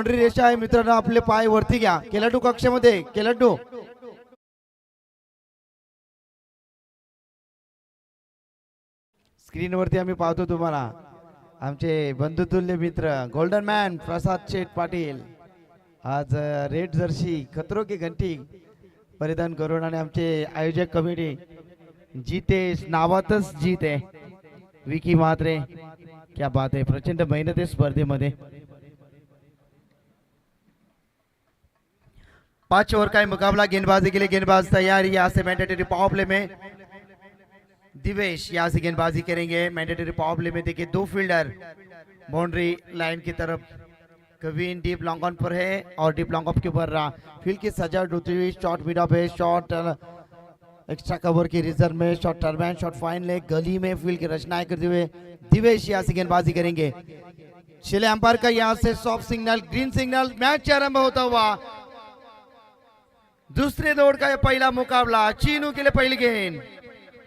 रेषा आहे मित्रांनो, आपले पाय वरती घ्या. केलाटू कक्षामध्ये केलाटू. स्क्रीन वरती आम्ही पाहतो तुम्हाला आमचे बंधुतुल्य मित्र गोल्डन मॅन प्रसाद शेठ पाटील आज रेड जर्सी खतरो की घंटी परिधान करून आणि आमचे आयोजक कमिटी जीतेश नावातच जीत आहे. विकी म्हात्रे क्या बात आहे, प्रचंड मेहनत आहे स्पर्धेमध्ये. 5 ओवर का मुकाबला, गेंदबाजी के लिए गेंदबाज तैयार. यहाँ से मैंडेटरी पावर प्ले में दिवेश यहाँ से गेंदबाजी करेंगे. मैंडेटरी पावर प्ले में देखिए 2 फील्डर बाउंड्री लाइन की तरफ. कविन डीप लॉन्ग ऑन पर है और डीप लॉन्ग ऑफ के ऊपर फील्ड की सजावट होती हुई. शॉट मिड ऑफ है, शॉट एक्स्ट्रा कवर की रिजर्व में, शॉट टर्बैन, शॉट फाइन लेग गली में फील्ड की रचनाएं करते हुए दिवेश यहाँ से गेंदबाजी करेंगे. शिले अंपायर का यहाँ से soft signal, green signal. Match आरंभ होता हुआ दूसरे दौर का पहला मुकाबला. चीनू के लिए पहली गेंद.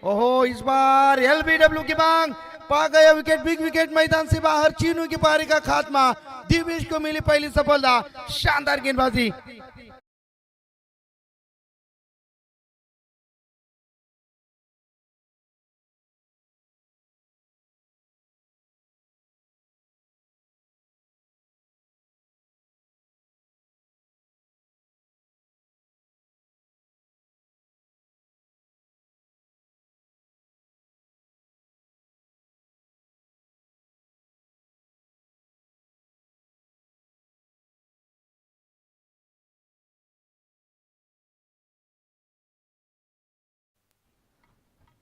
ओहो, इस बार एलबीडब्ल्यू की मांग. पा गया विकेट, बिग विकेट मैदान से बाहर. चीनू की पारी का खात्मा. दिवेश को मिली पहली सफलता. शानदार गेंदबाजी.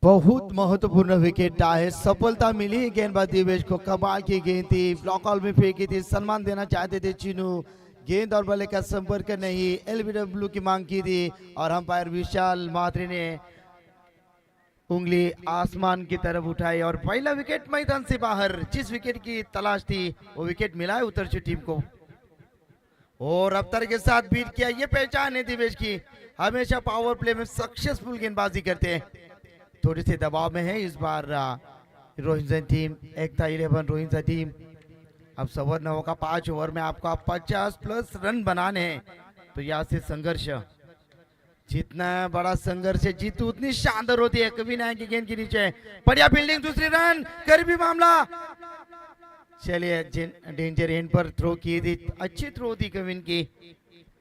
बहुत महत्वपूर्ण विकेट है. सफलता मिली गेंदबाज दिवेश को. कमाल की गेंद थी, ब्लॉक ऑल में फेंकी थी. सम्मान देना चाहते थे चीनू. गेंद और बल्ले का संपर्क नहीं, एलबीडब्ल्यू की मांग की थी और अंपायर विशाल म्हात्रे ने उंगली आसमान की तरफ उठाई और पहला विकेट मैदान से बाहर. जिस विकेट की तलाश थी वो विकेट मिला है उत्तरछू टीम को और रफ्तार के साथ बीट किया. ये पहचान है दिवेश की, हमेशा पावर प्ले में सक्सेसफुल गेंदबाजी करते हैं. थोड़ी सी दबाव में है इस बार रोहिंटन टीम. एकता 11 रोहिंटन टीम. अब 9:15 का 5 ओवर में आपको 50+ रन बनाने हैं. तो यहाँ से संघर्ष, जितना बड़ा संघर्ष है जीत उतनी शानदार होती है. कभी ना की गेंद के नीचे बढ़िया फील्डिंग, दूसरी रन करीबी मामला. चलिए डेंजर एंड पर थ्रो की थी, अच्छी थ्रो थी कविन की,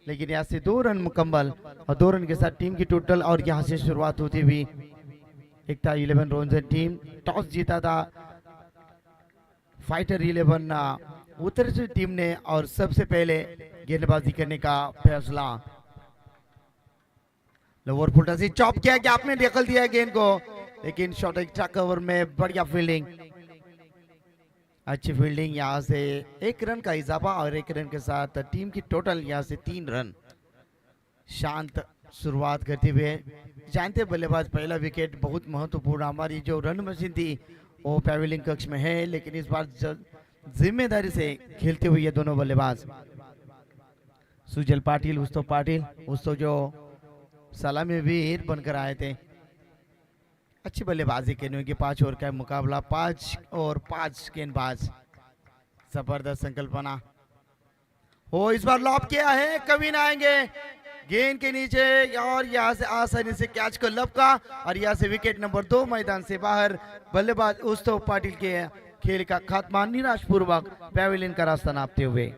लेकिन यहाँ से 2 रन मुकम्मल और 2 रन के साथ टीम की टोटल. और यहाँ से शुरुआत होती हुई एकता 11 रोहिंटन टीम. टॉस जीता था फाइटर 11 उत्तरछू टीम ने और सबसे पहले गेंदबाजी करने का फैसला. लोअर फुटा से चॉप किया कि आपने दखल दिया गेंद को, लेकिन शॉट एक्स्ट्रा कवर में बढ़िया फील्डिंग, अच्छी फील्डिंग. यहाँ से 1 रन का इजाफा और 1 रन के साथ टीम की टोटल यहाँ से 3 रन. शांत शुरुआत करते हुए जानते बल्लेबाज पहला विकेट बहुत महत्वपूर्ण. हमारी जो रन मशीन थी वो पैवेलियन कक्ष में है, लेकिन इस बार जिम्मेदारी से खेलते हुए ये दोनों बल्लेबाज सुजल पाटिल, उस्तव पाटिल, उस्तव जो सलामी वीर बनकर आए थे. अच्छी बल्लेबाजी करने की. 5 ओवर का मुकाबला, 5 और 5 गेंदबाज. जबरदस्त संकल्पना हो. इस बार लॉप किया है, कभी ना आएंगे गेंद के नीचे और यहाँ से आसानी से कैच को लपका और यहाँ से विकेट नंबर 2 मैदान से बाहर. बल्लेबाज उस्तव पाटिल के खेल का खात्मा निराश पूर्वक पैवेलियन का रास्ता नापते हुए.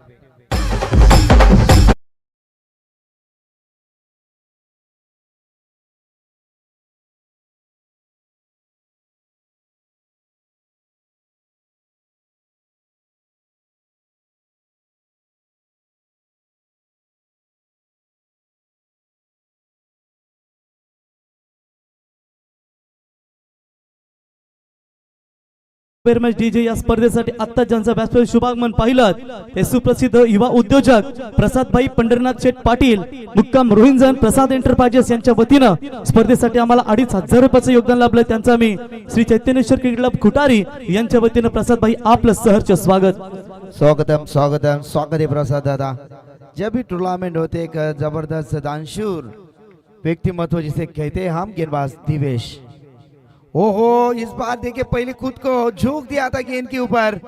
डीजे या स्पर्धेसाठी आता ज्यांचं व्यासपीठ शुभागमन पाहिलं ते सुप्रसिद्ध युवा उद्योजक प्रसादभाई पंढरनाथ शेठ पाटील मुक्काम रोहिंटन प्रसाद एंटरप्राइजेस यांच्या वतीनं स्पर्धेसाठी आम्हाला 2,500 रुपयाचं योगदान लाभलं. त्यांचं मी श्री चैतन्येश्वर क्रिकेट क्लब खुटारी यांच्या वतीनं प्रसादभाई आपलं सहर्ष स्वागत. स्वागतम स्वागतम स्वागत है प्रसाद दादा. जब भी टूर्नामेंट होते एक जबरदस्त दानशूर व्यक्तिमत्व जिसे कहते हैं हम, गेंदबाज दिवेश. ओहो, इस बार देखिए पहले खुद को झोंक दिया था गेंद के ऊपर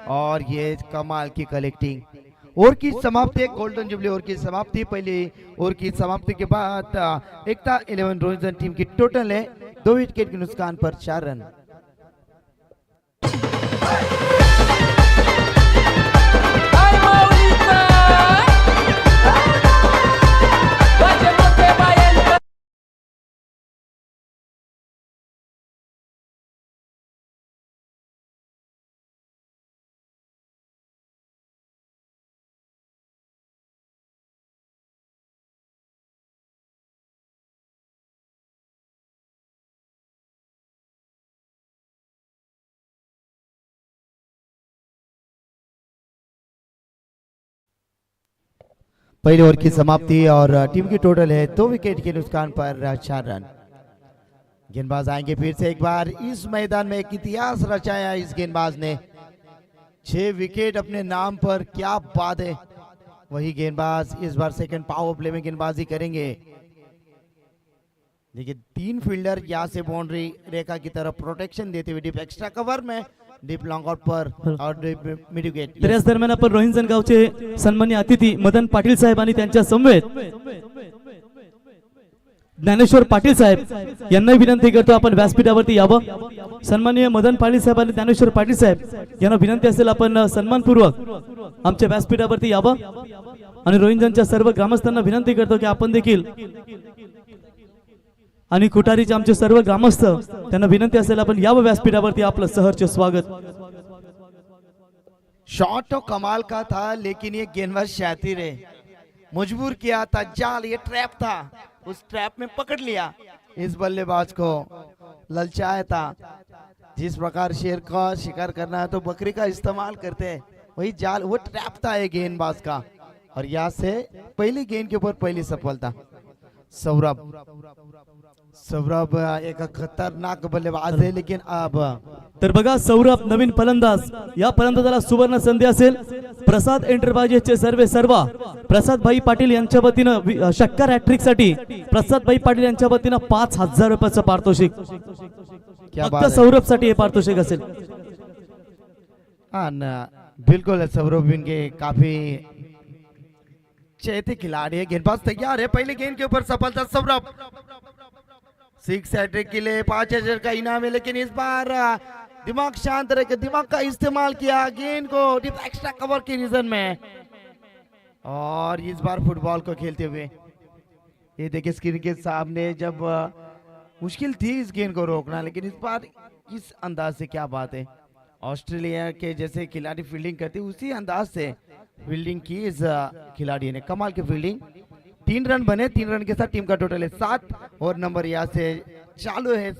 और ये कमाल की कलेक्टिंग. ओवर की समाप्ति, गोल्डन जुबली ओवर की समाप्ति। पहली ओवर की समाप्ति के बाद एकता 11 रोहिंजन टीम की टोटल है 2 विकेट के नुकसान पर 4 रन। पहले ओवर की समाप्ति और टीम की टोटल है 2 विकेट के नुकसान पर 4 रन। गेंदबाज आएंगे फिर से एक बार। इस मैदान में एक इतिहास रचाया इस गेंदबाज ने, 6 विकेट अपने नाम पर, क्या बात है। वही गेंदबाज इस बार सेकंड पावर प्ले में गेंदबाजी करेंगे। देखिए 3 फील्डर यहाँ से बाउंड्री रेखा की तरफ प्रोटेक्शन देते हुए डीप एक्स्ट्रा कवर में, डीप लॉन्ग आउट पर और डीप मिड विकेट। तर याच दरम्यान आपण रोहिंजन गावचे सन्माननीय अतिथी मदन पाटील साहेब आणि त्यांच्या समवेत ज्ञानेश्वर पाटील साहेब यांना विनंती करतो आपण व्यासपीठावरती यावं। सन्माननीय मदन पाटील साहेब आणि ज्ञानेश्वर पाटील साहेब यांना विनंती असेल आपण सन्मानपूर्वक आमच्या व्यासपीठावरती यावं आणि रोहिंजनच्या सर्व ग्रामस्थांना विनंती करतो की आपण देखील आणि कुटारीचे आमचे सर्व ग्रामस्थ त्यांना विनंती असेल आपण यावं व्यासपीठावरती। आपलं सहर्ष स्वागत। शॉट तो कमाल का था लेकिन ये गेंदबाज शातिर है, मजबूर किया था, जाल ये ट्रैप था, उस ट्रैप में पकड़ लिया इस बल्लेबाज को, ललचाया था। जिस प्रकार शेर का शिकार करना है तो बकरी का इस्तेमाल करते हैं, वही जाल वो ट्रैप था ये गेंदबाज का। और यहाँ से पहली गेंद के ऊपर पहली सफलता। सौरभ एक खतरनाक बल्लेबाज है, लेकिन अब तर बघा सौरभ नवीन फलंदाज, या फलंदाजाला सुवर्ण संधी असेल। प्रसाद एंटरप्राइजेसचे सर्वा प्रसाद भाई पाटील यांच्या वतीनं शक्कर हॅट्रिक साठी प्रसाद भाई पाटील यांच्या वतीनं 5000 रुपयाचं पारितोषिक फक्त सौरभ साठी हे पारितोषिक असेल। बिल्कुल सौरभ इनके काफी चहेते खिलाड़ी है। गेंदबाज तैयार है, पहली गेंद के ऊपर सफलता। सौरभ 6 हैट्रिक के लिए 5000 का इनाम है, लेकिन इस बार दिमाग शांत रखकर दिमाग का इस्तेमाल किया, गेंद को डीप एक्स्ट्रा कवर के रीजन में, और इस बार फुटबॉल को खेलते हुए ये देखिए स्क्रीन के सामने, जब मुश्किल थी इस गेंद को रोकना, लेकिन इस बार इस अंदाज से, क्या बात है, ऑस्ट्रेलिया के जैसे खिलाड़ी फील्डिंग करते उसी अंदाज से फील्डिंग की इस खिलाड़ी ने, कमाल की फील्डिंग। 3 रन बने, 3 रन के साथ टीम का टोटल है 7 और नंबर यहाँ से चालू है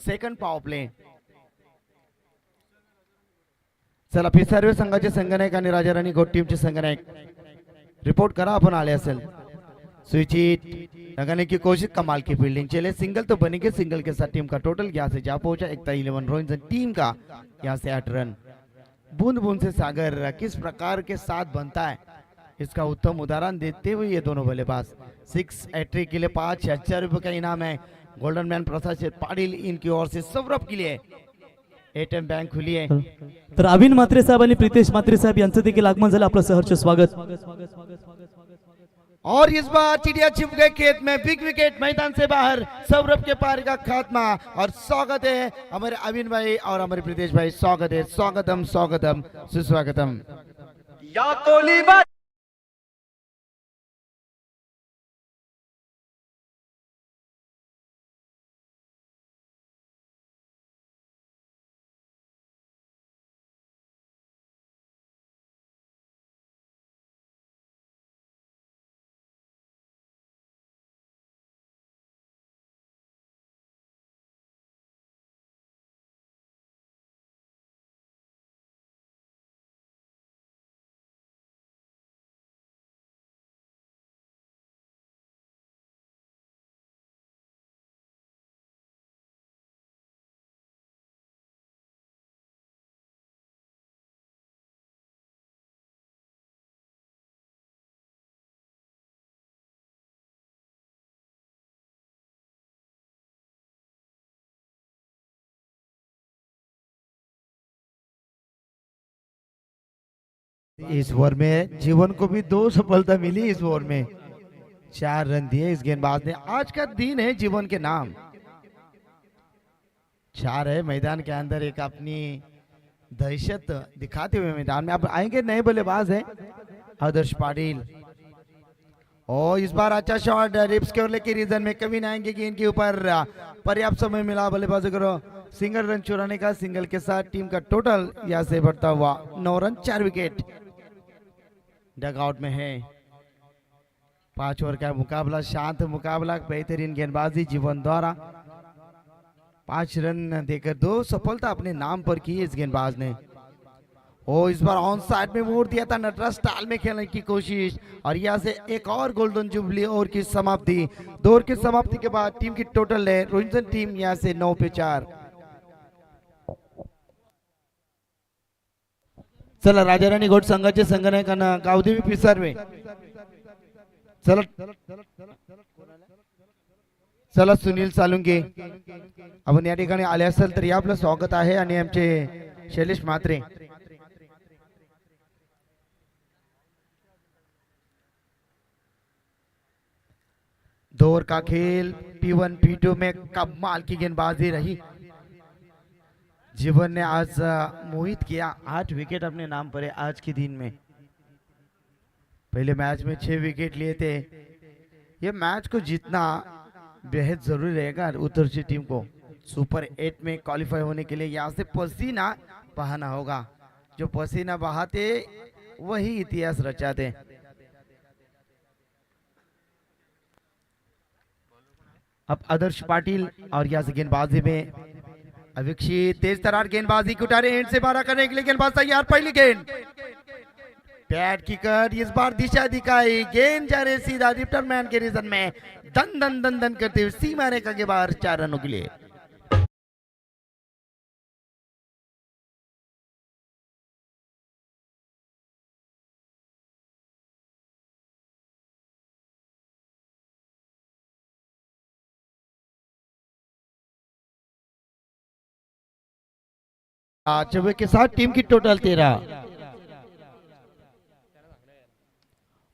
सेकंड पावर प्ले। चला फिर सर्व संघाचे संघनायक आणि राजा राणी गोट टीमचे संघनायक रिपोर्ट करा आपण आले असेल। स्विच हिट लगाने की कोशिश, कमाल की फील्डिंग, चले सिंगल तो बनेंगे, सिंगल के साथ टीम का टोटल यहाँ से जा पहुंचा एकता 11 रोहिंजन टीम का यहाँ से 8 रन। बूंद बूंद से सागर किस प्रकार के साथ बनता है, इसका उत्तम उदाहरण देते हुए ये दोनों बल्लेबाज। 6 हैट्रिक के लिए 5000 रुपए का इनाम है। गोल्डन मैन प्रसाद पाटिल इनकी ओर से सौरभ के लिए एटीएम बैंक खुली है। तर अविन मात्रे साहेब आणि प्रितेश मात्रे साहेब यांचं देखील आगमन झालं। आपलं सहर्ष स्वागत। और इस बार चिड़िया छिप गए खेत में, बिग विकेट मैदान से बाहर, सौरभ के पारी का खात्मा। और स्वागत है हमारे अविन भाई और हमारे प्रितेश भाई, स्वागत है, स्वागतम स्वागतम सुस्वागतम। या कोहली इस ओवर में जीवन को भी 2 सफलता मिली। इस ओवर में 4 रन दिए इस गेंदबाज ने। आज का दिन है जीवन के नाम। 4 है मैदान के अंदर, एक अपनी दहशत दिखाते हुए मैदान में। अब आएंगे नए बल्लेबाज है आदर्श पाटिल। और इस बार अच्छा शॉट रिप्स के लेके रीजन में कभी ना आएंगे कि इनके ऊपर पर्याप्त समय मिला बल्लेबाजों को सिंगल रन चुराने का। सिंगल के साथ टीम का टोटल यहां से बढ़ता हुआ 9 रन 4 विकेट। डगआउट में है 5 ओवर का मुकाबला, शांत मुकाबला, बेहतरीन गेंदबाजी जीवन द्वारा। 5 रन देकर 2 सफलता अपने नाम पर की इस गेंदबाज ने। और इस बार ऑन साइड में मोड़ दिया था, नटराज स्टाइल में खेलने की कोशिश और यहां से एक और गोल्डन जुबली ओवर की समाप्ति। 2 ओवर की समाप्ति के बाद टीम की टोटल है रोहिंटन टीम यहां से 9 पे 4। चला राजा राणी गोट संघाचे संघनायक गावदेवी पिसारवे। चला चला सुनील सालुंगे आपण या ठिकाणी आले असेल तर या आपलं स्वागत आहे। आणि आमचे शैलेश म्हात्रे। दो ओवर का खेल P1 P2 में कमाल की गेंदबाजी रही। जीवन ने आज मोहित किया, 8 विकेट अपने नाम पर है आज के दिन में। पहले मैच में 6 विकेट लिए थे। ये मैच को जीतना बेहद जरूरी रहेगा उत्तर की टीम को। सुपर 8 में क्वालिफाई होने के लिए यहाँ से पसीना बहाना होगा। जो पसीना बहाते वही इतिहास रचाते। अब आदर्श पाटिल और यहाँ से गेंदबाजी में अविक्षित तेज तरार गेंदबाजी की उठारे एंड से 12 करने के लिए गेंदबाज तैयार। पहली गेंद पैड किकर, इस बार दिशा दिखाई, गेंद जा रहे सीधा रिटर्नमैन के रीजन में दन दन दन दन करते हुए सीमा रेखा के बाहर 4 रनों के लिए। चौबे के साथ टीम की टोटल 13।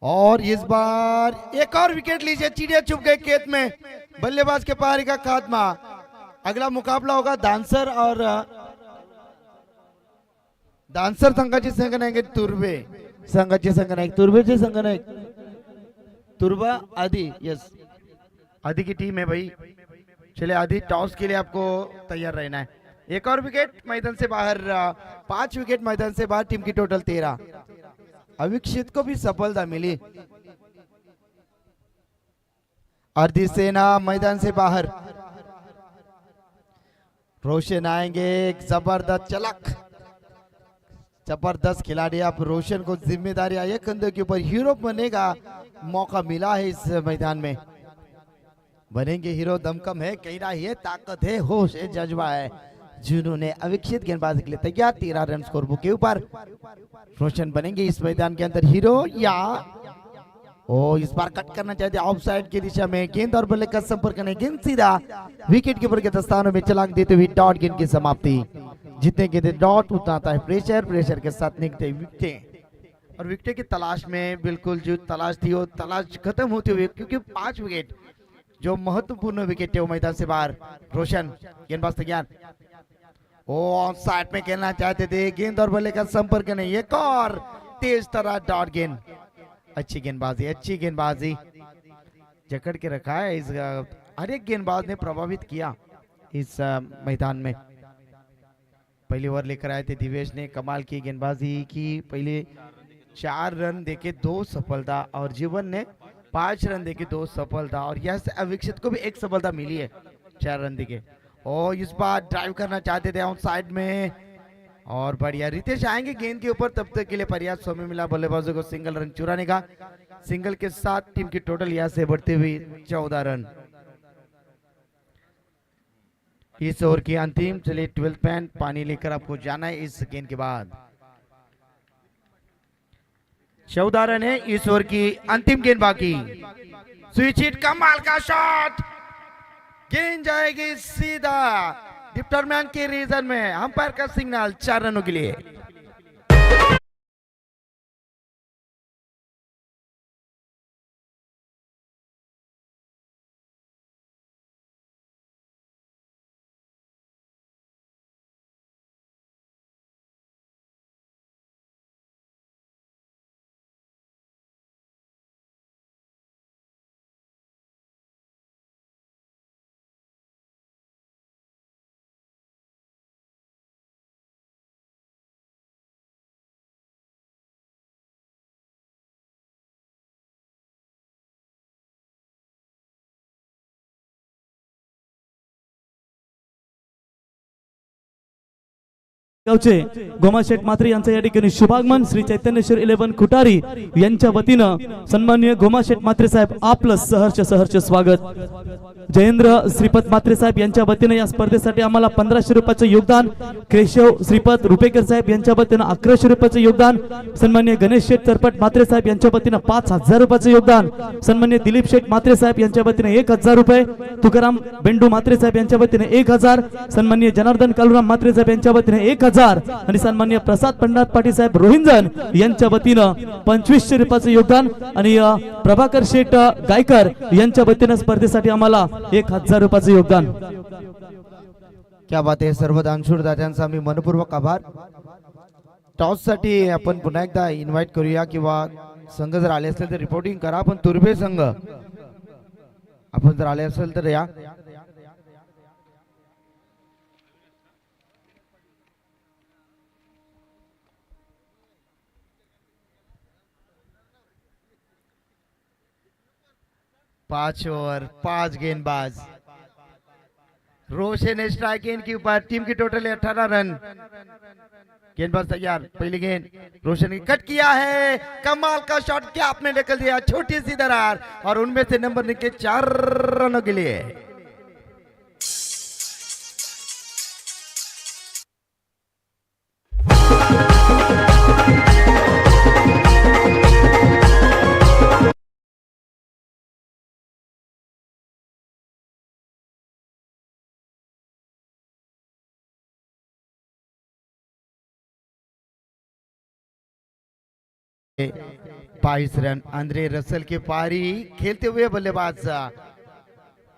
और इस बार एक और विकेट लीजिए, चिड़िया चुप गए खेत में। बल्लेबाज के पारी का खात्मा। अगला मुकाबला होगा दानसर और दानसर संघाचे संघनायक तुर्बे। संघाचे संघनायक तुर्बेचे संघनायक तुर्बा आदि। यस आदि की टीम है भाई। चले आदि, टॉस के लिए आपको तैयार रहना है। एक और विकेट मैदान से बाहर, 5 विकेट मैदान से बाहर, टीम की टोटल 13। अविक्षित को भी सफलता मिली। अर्धी सेना मैदान से बाहर। रोशन आएंगे, एक जबरदस्त चलक, जबरदस्त खिलाड़ी। अब रोशन को जिम्मेदारी आए कंधों के ऊपर। हीरो बनने का मौका मिला है इस मैदान में। बनेंगे हीरो, दमकम है, कहना है, ताकत है, होश है, जज्बा है। जिन्होंने अविक्षित गेंदबाजी के लिए तैयार 13 रन स्कोर बुक के ऊपर। रोशन बनेंगे इस मैदान के अंदर हीरो या ओ इस बार कट करना चाहते ऑफ साइड की दिशा में। गेंद और बल्ले का संपर्क करने, गेंद सीधा विकेट कीपर के दस्तानों में चलाक देते हुए डॉट गेंद की समाप्ति। जितने गेंद डॉट उतना आता है प्रेशर, प्रेशर के साथ निकलते विकेट। और विकेट की तलाश में बिल्कुल जो तलाश थी वो तलाश खत्म होते हुए, क्योंकि 5 विकेट जो महत्वपूर्ण विकेट थे वो मैदान से बाहर। रोशन गेंदबाज तैयार, ओ ऑन साइड में खेलना चाहते थे, गेंद और बल्ले का संपर्क नहीं। एक और तेज तरह डॉट गेंद। अच्छी गेंदबाजी, अच्छी गेंदबाजी, जकड़ के रखा है। इस हर एक गेंदबाज ने प्रभावित किया इस मैदान में। पहली ओवर लेकर आए थे दिवेश ने, कमाल की गेंदबाजी की। पहले 4 रन देके 2 सफलता और जीवन ने 5 रन देके 2 सफलता। और यह से अविक्षित को भी 1 सफलता मिली है 4 रन देके। और इस बार ड्राइव करना चाहते थे ऑन साइड में और बढ़िया रितेश आएंगे गेंद के ऊपर। तब तक के लिए पर्याप्त समय मिला बल्लेबाजों को सिंगल रन चुराने का। सिंगल के साथ टीम की टोटल यहां से बढ़ती हुई 14 रन। इस ओवर की अंतिम, चलिए 12 पैन पानी लेकर आपको जाना है इस गेंद के बाद। 14 रन है इस ओवर की अंतिम गेंद बाकी। स्विच हिट, कमाल का शॉट, गेंद जाएगी सीधा डिप्टरमैन के रीजन में। अंपायर का सिग्नल 4 रनों के लिए। गावचे गोमाशेठ मात्रे यांचं या ठिकाणी शुभागमन श्री चैतन्येश्वर 11 खुटारी यांच्या वतीनं सन्माननीय गोमाशेठ मात्रे साहेब आपलं सहर्ष स्वागत. जयेंद्र श्रीपत मात्रे साहेब यांच्या वतीनं या स्पर्धेसाठी आम्हाला 1500 रुपयाचं योगदान. केशव श्रीपत रुपेकर साहेब यांच्या वतीनं 1100 रुपयाचं योगदान. सन्माननीय गणेश शेठ तरपट मात्रे साहेब यांच्या वतीनं 5000 रुपयाचं योगदान. सन्माननीय दिलीप शेठ मात्रे साहेब यांच्या वतीनं 1000 रुपये. तुकाराम बेंडू मात्रे साहेब यांच्या वतीनं 1000. सन्माननीय जनार्दन कालुराम मात्रे साहेब यांच्या वतीनं 1000 आणि सन्माननीय प्रसाद पंडित पाटील साहेब रोहिंजन यांच्या वतीनं 2500 रुपयाचं योगदान आणि प्रभाकर शेठ गायकर यांच्या वतीनं स्पर्धेसाठी आम्हाला 1000 रुपयाचं योगदान. क्या बात आहे. सर्व दानशूरदात्यांचा मी मनपूर्वक आभार. टॉस साठी आपण पुन्हा एकदा इन्व्हाइट करूया किंवा संघ जर आले असेल तर रिपोर्टिंग करा. पण तुर्भे संघ आपण जर आले असेल तर या. पांच ओवर 5 गेंदबाज. रोशन ने स्ट्राइक गेंद के ऊपर. टीम की टोटल 18 रन. गेंदबाज तैयार. पहली गेंद रोशन ने कट किया है. कमाल का शॉट गैप में निकल दिया. छोटी सी दरार और उनमें से नंबर निकले 4 रनों के लिए. बाईस रन. आंद्रे रसल की पारी. खेलते हुए बल्लेबाज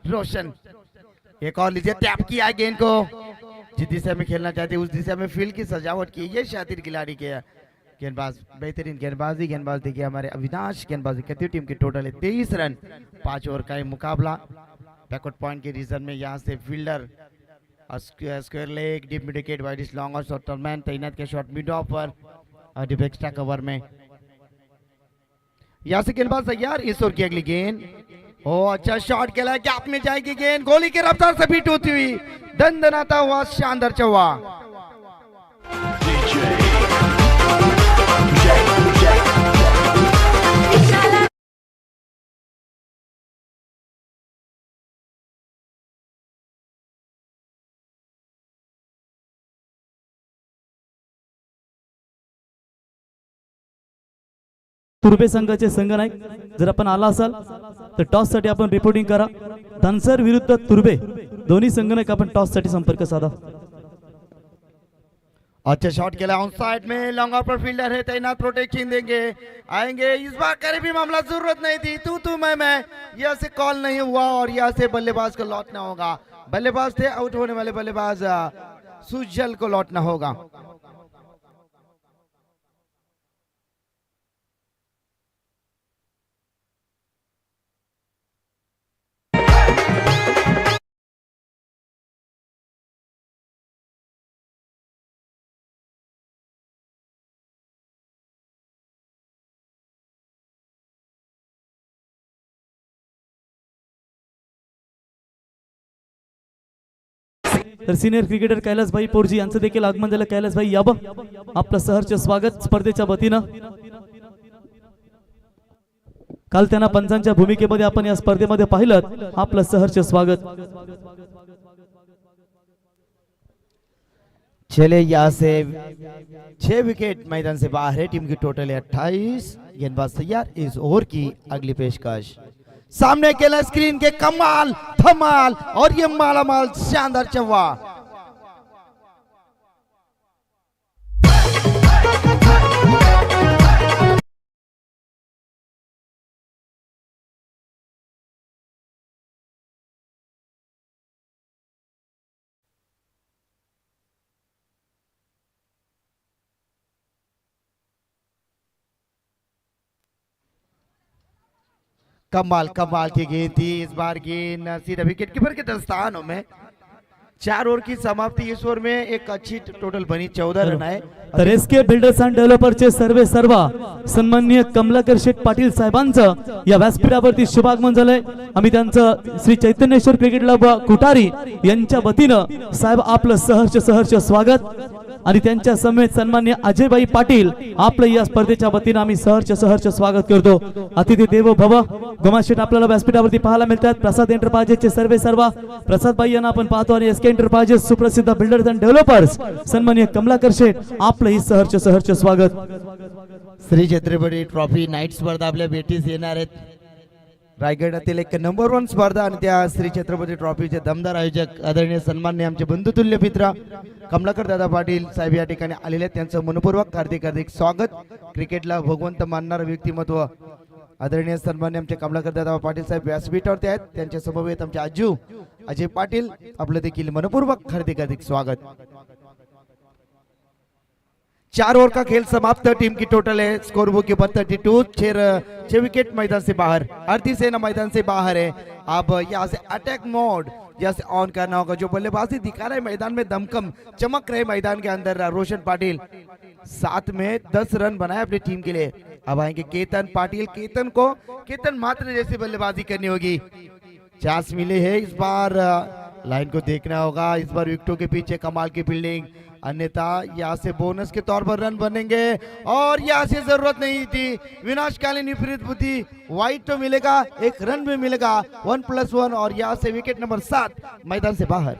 रोशन. एक और लीजिए. टैप किया गेंद को. जिस दिशा में खेलना चाहते उस दिशा में फील्ड की सजावट की. ये शातिर खिलाड़ी के गेंदबाज. बेहतरीन गेंदबाजी. गेंदबाज देखिए हमारे अविनाश. गेंदबाजी करती हुई टीम की टोटल है 23 रन. 5 ओवर का मुकाबला. बैकवर्ड पॉइंट के रीजन में यहाँ से fielder square leg deep mid wicket wide long और शॉर्ट टर्मैन तैनात के शॉट मिड ऑफ पर डीप एक्स्ट्रा कवर में. यहाँ से गेंदबाज तैयार. इस ओवर की अगली गेंद. ओ अच्छा शॉट खेला. गैप में जाएगी गेंद. गोली की रफ्तार से भी टूटी हुई. दंदनाता हुआ शानदार चौवा. तुर्भे संघाचे संघनायक जर आपण आला असाल तर टॉस साठी आपण रिपोर्टिंग करा. धनसर विरुद्ध तुर्भे दोन्ही संघनायक आपण टॉस साठी संपर्क साधा. अच्छा शॉट खेला ऑन साइड में. लॉन्ग ऑफ पर फील्डर है तैनात. प्रोटेक्शन देंगे. आएंगे. इस बार करे भी मामला जरूरत नहीं थी. तू मैं यह से कॉल नहीं हुआ और यह से बल्लेबाज को लौटना होगा. बल्लेबाज थे. आउट होने वाले बल्लेबाज सुजल को लौटना होगा. तर सिनियर क्रिकेटर कैलासभाई पोरजी यांचं देखील आगमन झालं. कैलासभाई याबं आपलं सहर्ष स्वागत स्पर्धेच्या वतीनं. काल त्यांना पंचांच्या भूमिकेमध्ये आपण या स्पर्धेमध्ये पाहिलं. आपलं सहर्ष स्वागत. चले यहाँ से 6 विकेट मैदान से बाहर है. टीम की टोटल है 28. गेंदबाज तैयार. इस ओवर की अगली पेशकश. सामने खेला स्क्रीन के. कमाल धमाल और ये मालामाल शानदार चौवा. कमाल की गेंद थी. इस बार गेंद सीधा विकेट कीपर के दस्तानों में. 4 ओवर की समाप्ति. इस ओवर में एक अच्छी टोटल बनी. 14 रन आहे. तर एसके बिल्डर्स अँड डेव्हलपरचे सर्व सन्माननीय कमलाकर शेठ पाटील साहेबांचं या व्यासपीठावरती शुभागमन झालंय. आम्ही त्यांचं श्री चैतन्येश्वर क्रिकेट क्लब कुटारी यांच्या वतीनं साहेब आपलं सहर्ष स्वागत. आणि त्यांच्या समेत सन्मान्य अजयभाई पाटील आपलं या स्पर्धेच्या वतीनं आम्ही सहर्ष स्वागत करतो. अतिथी देवो भव. गोमाशेट आपल्याला व्यासपीठावरती पाहायला मिळतात. प्रसाद एंटरप्राइजेसचे सर्व प्रसादभाई यांना आपण पाहतो आणि एसके एंटरप्राइजेस सुप्रसिद्ध बिल्डर्स अँड डेव्हलपर्स सन्मान्य कमलाकर शेठ आपलंही सहर्ष स्वागत. श्री छत्रपती ट्रॉफी नाईट स्पर्धा आपल्या भेटीस येणार आहेत. रायगडातील एक नंबर 1 स्पर्धा आणि त्या श्री छत्रपती ट्रॉफीचे दमदार आयोजक आदरणीय सन्माननीय आमचे बंधुतुल्य मित्र कमलाकर दादा पाटील साहेब या ठिकाणी आलेले आहेत. त्यांचं मनपूर्वक हार्दिक स्वागत. क्रिकेटला भगवंत मानणारं व्यक्तिमत्व आदरणीय सन्माननीय आमचे कमलाकर दादा पाटील साहेब व्यासपीठावरती आहेत. त्यांच्या समवेत आमचे आजू अजय पाटील आपलं देखील मनपूर्वक हार्दिक स्वागत. 4 ओवर का खेल समाप्त. टीम की टोटल है स्कोर बुक के ऊपर 32. 6 विकेट मैदान से बाहर. आरती सेना मैदान से बाहर है. अब यहाँ से अटैक मोड जैसे ऑन करना होगा. जो बल्लेबाजी दिखा रहे मैदान में दमकम चमक रहे मैदान के अंदर रोशन पाटिल 7 में 10 रन बनाए अपनी टीम के लिए. अब आएंगे केतन पाटिल. केतन मात्र जैसी बल्लेबाजी करनी होगी. चांस मिले है इस बार. लाइन को देखना होगा. इस बार विकेटों के पीछे कमाल की फील्डिंग. अन्यथा यहाँ से बोनस के तौर पर रन बनेंगे और यहाँ से जरूरत नहीं थी. विनाशकालीन विपरीत बुद्धि. वाइड तो मिलेगा, एक रन भी मिलेगा. 1+1 और यहाँ से विकेट नंबर 7 मैदान से बाहर.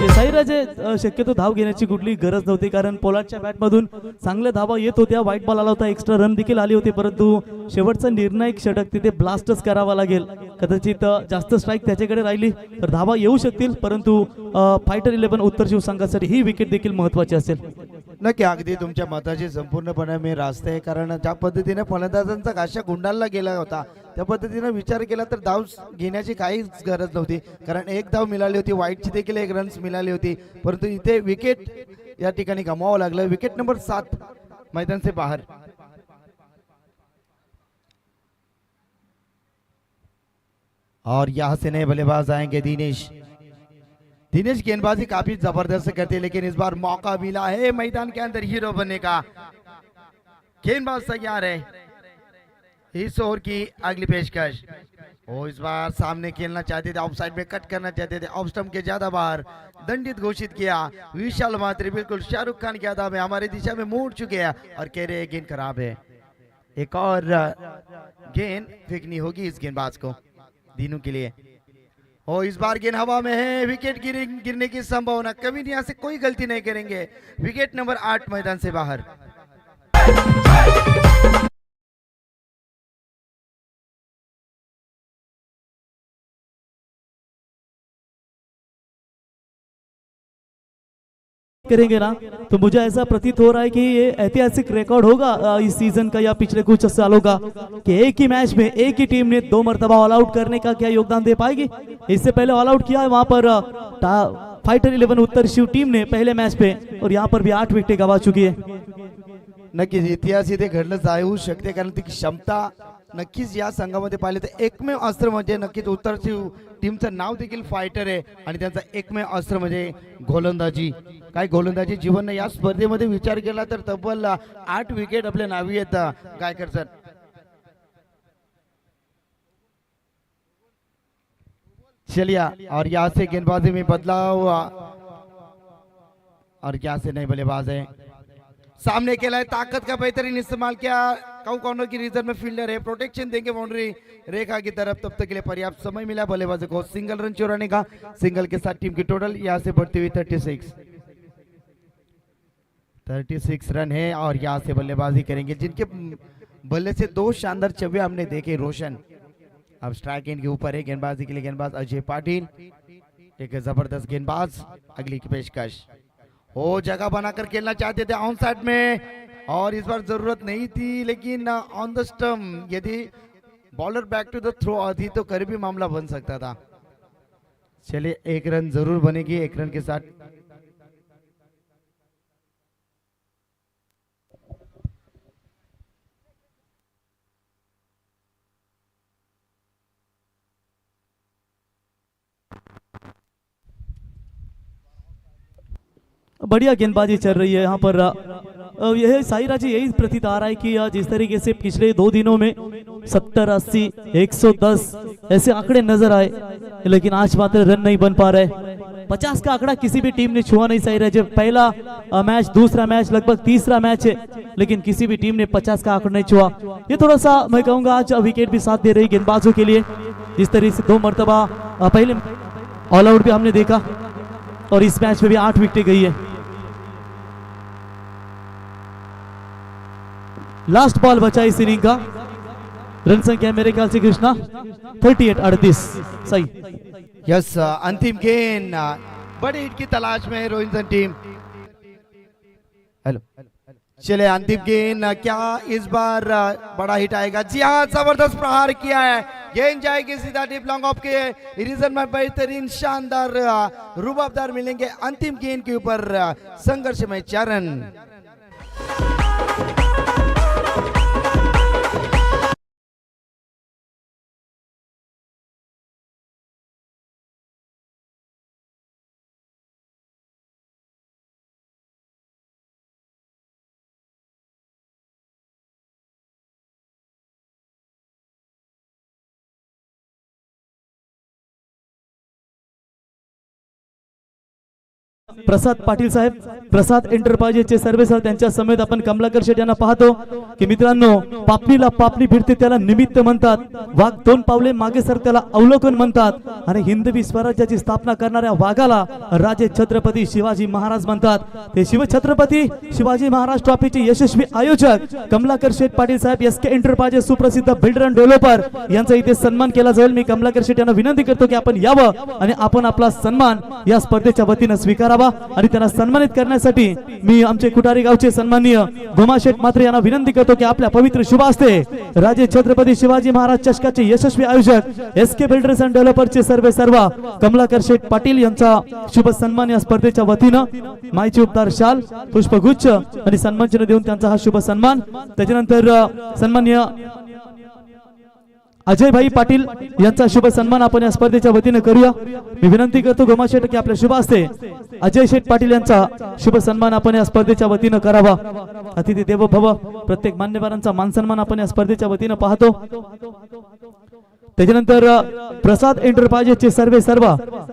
साईराजे शक्यतो धाव घेण्याची कुठली गरज नव्हती कारण पोलार्डच्या बॅटमधून चांगल्या धावा येत होत्या. व्हाईट बॉल आला होता. एक्स्ट्रा रन देखील आली होती परंतु शेवटचा निर्णायक षटक तिथे ब्लास्टच करावा लागेल. कदाचित जास्त स्ट्राईक त्याच्याकडे राहिली तर धावा येऊ शकतील परंतु फायटर 11 उत्तर शिवसंघासाठी ही विकेट देखील महत्वाची असेल. नक्की अगदी तुमच्या मताची संपूर्णपणे मी रास्त आहे. कारण ज्या पद्धतीने फलंदाजांचा घाशा गुंडाळला गेला होता त्या पद्धतीने विचार केला तर धाव घेण्याची काहीच गरज नव्हती. कारण एक धाव मिळाली होती. वाईटची देखील 1 रन्स मिळाली होती परंतु इथे विकेट या ठिकाणी गमावं लागलं. विकेट नंबर 7 मैदान से बाहर. और यहाँ से नए बल्लेबाज आएंगे दिनेश गेंदबाजी काफी जबरदस्त करते हैं लेकिन इस बार मौका मिला है मैदान के अंदर हीरो बनने का. गेंदबाज तैयार है. इस ओवर की अगली पेशकश. वो इस बार सामने खेलना चाहते थे. ऑफसाइड में कट करना चाहते थे. ऑफ स्टंप के ज्यादा बाहर दंडित घोषित किया. विशाल मात्री बिल्कुल शाहरुख खान की अदा में हमारी दिशा में मुड़ चुके हैं और कह रहे हैं गेंद खराब है. एक और गेंद फेंकनी होगी इस गेंदबाज को दिनों के लिए. और इस बार गेंद हवा में है. विकेट गिरने की संभावना. कभी यहाँ से कोई गलती नहीं करेंगे. विकेट नंबर 8 मैदान से बाहर. करेंगे ना तो मुझे ऐसा प्रतीत हो रहा है कि ये ऐतिहासिक रिकॉर्ड होगा इस सीजन का या पिछले कुछ सालों का कि एक ही मैच में एक ही टीम ने 2 मरतबा ऑल आउट करने का क्या योगदान दे पाएगी. इससे पहले ऑल आउट किया है वहां पर फाइटर 11 उत्तर शिव टीम ने पहले मैच पे और यहाँ पर भी 8 विकेटें गवा चुकी है. नक्कीच इतिहास इथे घडलं जाऊ शकते कारण ती क्षमता नक्कीच या संघामध्ये पाहिले तर एकमेव अस्त्र म्हणजे नक्कीच उत्तर शिव टीमचं नाव देखील फायटर आहे आणि त्यांचा एकमेव अस्त्र म्हणजे गोलंदाजी. काय गोलंदाजी जीवन या स्पर्धेमध्ये विचार केला तर तब्बल 8 विकेट आपल्या नावी आहेत गायकर सर. चलिए और यहाँ से गेंदबाजी में बदलाव और यहाँ से नए बल्लेबाज है. सामने खेला है. ताकत का बेहतरीन इस्तेमाल किया. काउ कॉर्नर की रिजर्व में फील्डर है. प्रोटेक्शन देंगे बाउंड्री रेखा की तरफ. तब तक के लिए पर्याप्त समय मिला बल्लेबाज को सिंगल रन चुराने का. सिंगल के साथ टीम की टोटल यहाँ से बढ़ती हुई 36 रन है. और यहाँ से बल्लेबाजी करेंगे जिनके बल्ले से 2 शानदार छक्के हमने देखे. रोशन अब स्ट्राइक एंड के ऊपर है. गेंदबाजी के लिए गेंदबाज अजय पाटिल. एक जबरदस्त गेंदबाज. अगली की पेशकश. वो जगह बनाकर खेलना चाहते थे ऑन साइड में और इस बार जरूरत नहीं थी लेकिन ऑन द स्टंप यदि bowler back to the throw आती तो करीबी मामला बन सकता था. चलिए 1 रन जरूर बनेगी. 1 रन के साथ बढ़िया गेंदबाजी चल रही है यहाँ पर यह साहिरा जी यही प्रतीत आ रहा है कि जिस तरीके से पिछले 2 दिनों में 70, 80, 110 ऐसे आंकड़े नजर आए, लेकिन आज मात्र रन नहीं बन पा रहे। 50 का आंकड़ा किसी भी टीम ने छुआ नहीं साहिरा जी। पहला मैच, दूसरा मैच, लगभग तीसरा मैच है, लेकिन किसी भी टीम ने 50 का आंकड़ा नहीं छुआ। ये थोड़ा सा मैं कहूंगा आज विकेट भी साथ दे रही गेंदबाजों के लिए। जिस तरीके से 2 मरतबा पहले ऑल आउट भी हमने देखा और इस मैच में भी 8 विकेटें गई है। लास्ट बॉल बचा इस इनिंग का। रन संख्या मेरे ख्याल से कृष्णा 38-38 सही। यस, अंतिम गेंद बड़ी हिट की तलाश में है रोहिंटन टीम। हेलो, चले अंतिम गेंद, क्या इस बार बड़ा हिट आएगा? जी हाँ, जबरदस्त प्रहार किया है। गेंद जाएगी सीधा डीप लॉन्ग ऑफ के रीजन में। बेहतरीन शानदार रुबाबदार मिलेंगे अंतिम गेंद के ऊपर। संघर्षमय 4 रन। प्रसाद पाटील साहेब, प्रसाद एंटरप्राइजेसचे सर्वेसर त्यांच्या समेत आपण कमलाकर शेट यांना पाहतो की मित्रांनो, पापणीला पापणी भिडते त्याला निमित्त म्हणतात, वाघ 2 पावले मागे सर त्याला अवलोकन म्हणतात आणि हिंदवी स्वराज्याची स्थापना करणाऱ्या वाघाला राजे छत्रपती शिवाजी महाराज म्हणतात। ते शिवछत्रपती शिवाजी महाराज ट्रॉफीचे यशस्वी आयोजक कमलाकर शेट पाटील साहेब, एसके एंटरप्राइजेस सुप्रसिद्ध बिल्डर अँड डेव्हलपर यांचा इथे सन्मान केला जाईल। मी कमलाकर शेट यांना विनंती करतो की आपण यावं आणि आपण आपला सन्मान या स्पर्धेच्या वतीने स्वीकारावा आणि त्यांना सन्मानित करण्यासाठी मी आमचे कुटारी गावचे सन्माननीय गोमाशेठ मात्रे यांना विनंती करतो की आपल्या पवित्र शुभ हस्ते राजे छत्रपती शिवाजी महाराज चषकाचे यशस्वी आयोजक एसके बिल्डर्स अँड डेव्हलपर्सचे सर्व कमलाकर शेठ पाटील यांचा शुभ सन्मान या स्पर्धेच्या वतीनं मायची उपदार शाल, पुष्पगुच्छ आणि सन्मानचिन्ह देऊन त्यांचा हा शुभ सन्मान। त्याच्यानंतर सन्माननीय अजय भाई पाटील यांचा शुभ सन्मान आपण या स्पर्धेच्या वतीने करूया। मी विनंती करतो गोमा शेठ की आपल्या शुभ हस्ते अजय शेठ पाटील यांचा शुभ सन्मान आपण या स्पर्धेच्या वतीने करावा। अतिथी देवो भव, प्रत्येक मान्यवरांचा मान सन्मान आपण या स्पर्धेच्या वतीने पाहतो। त्याच्यानंतर प्रसाद एंटरप्राइजेसचे सर्व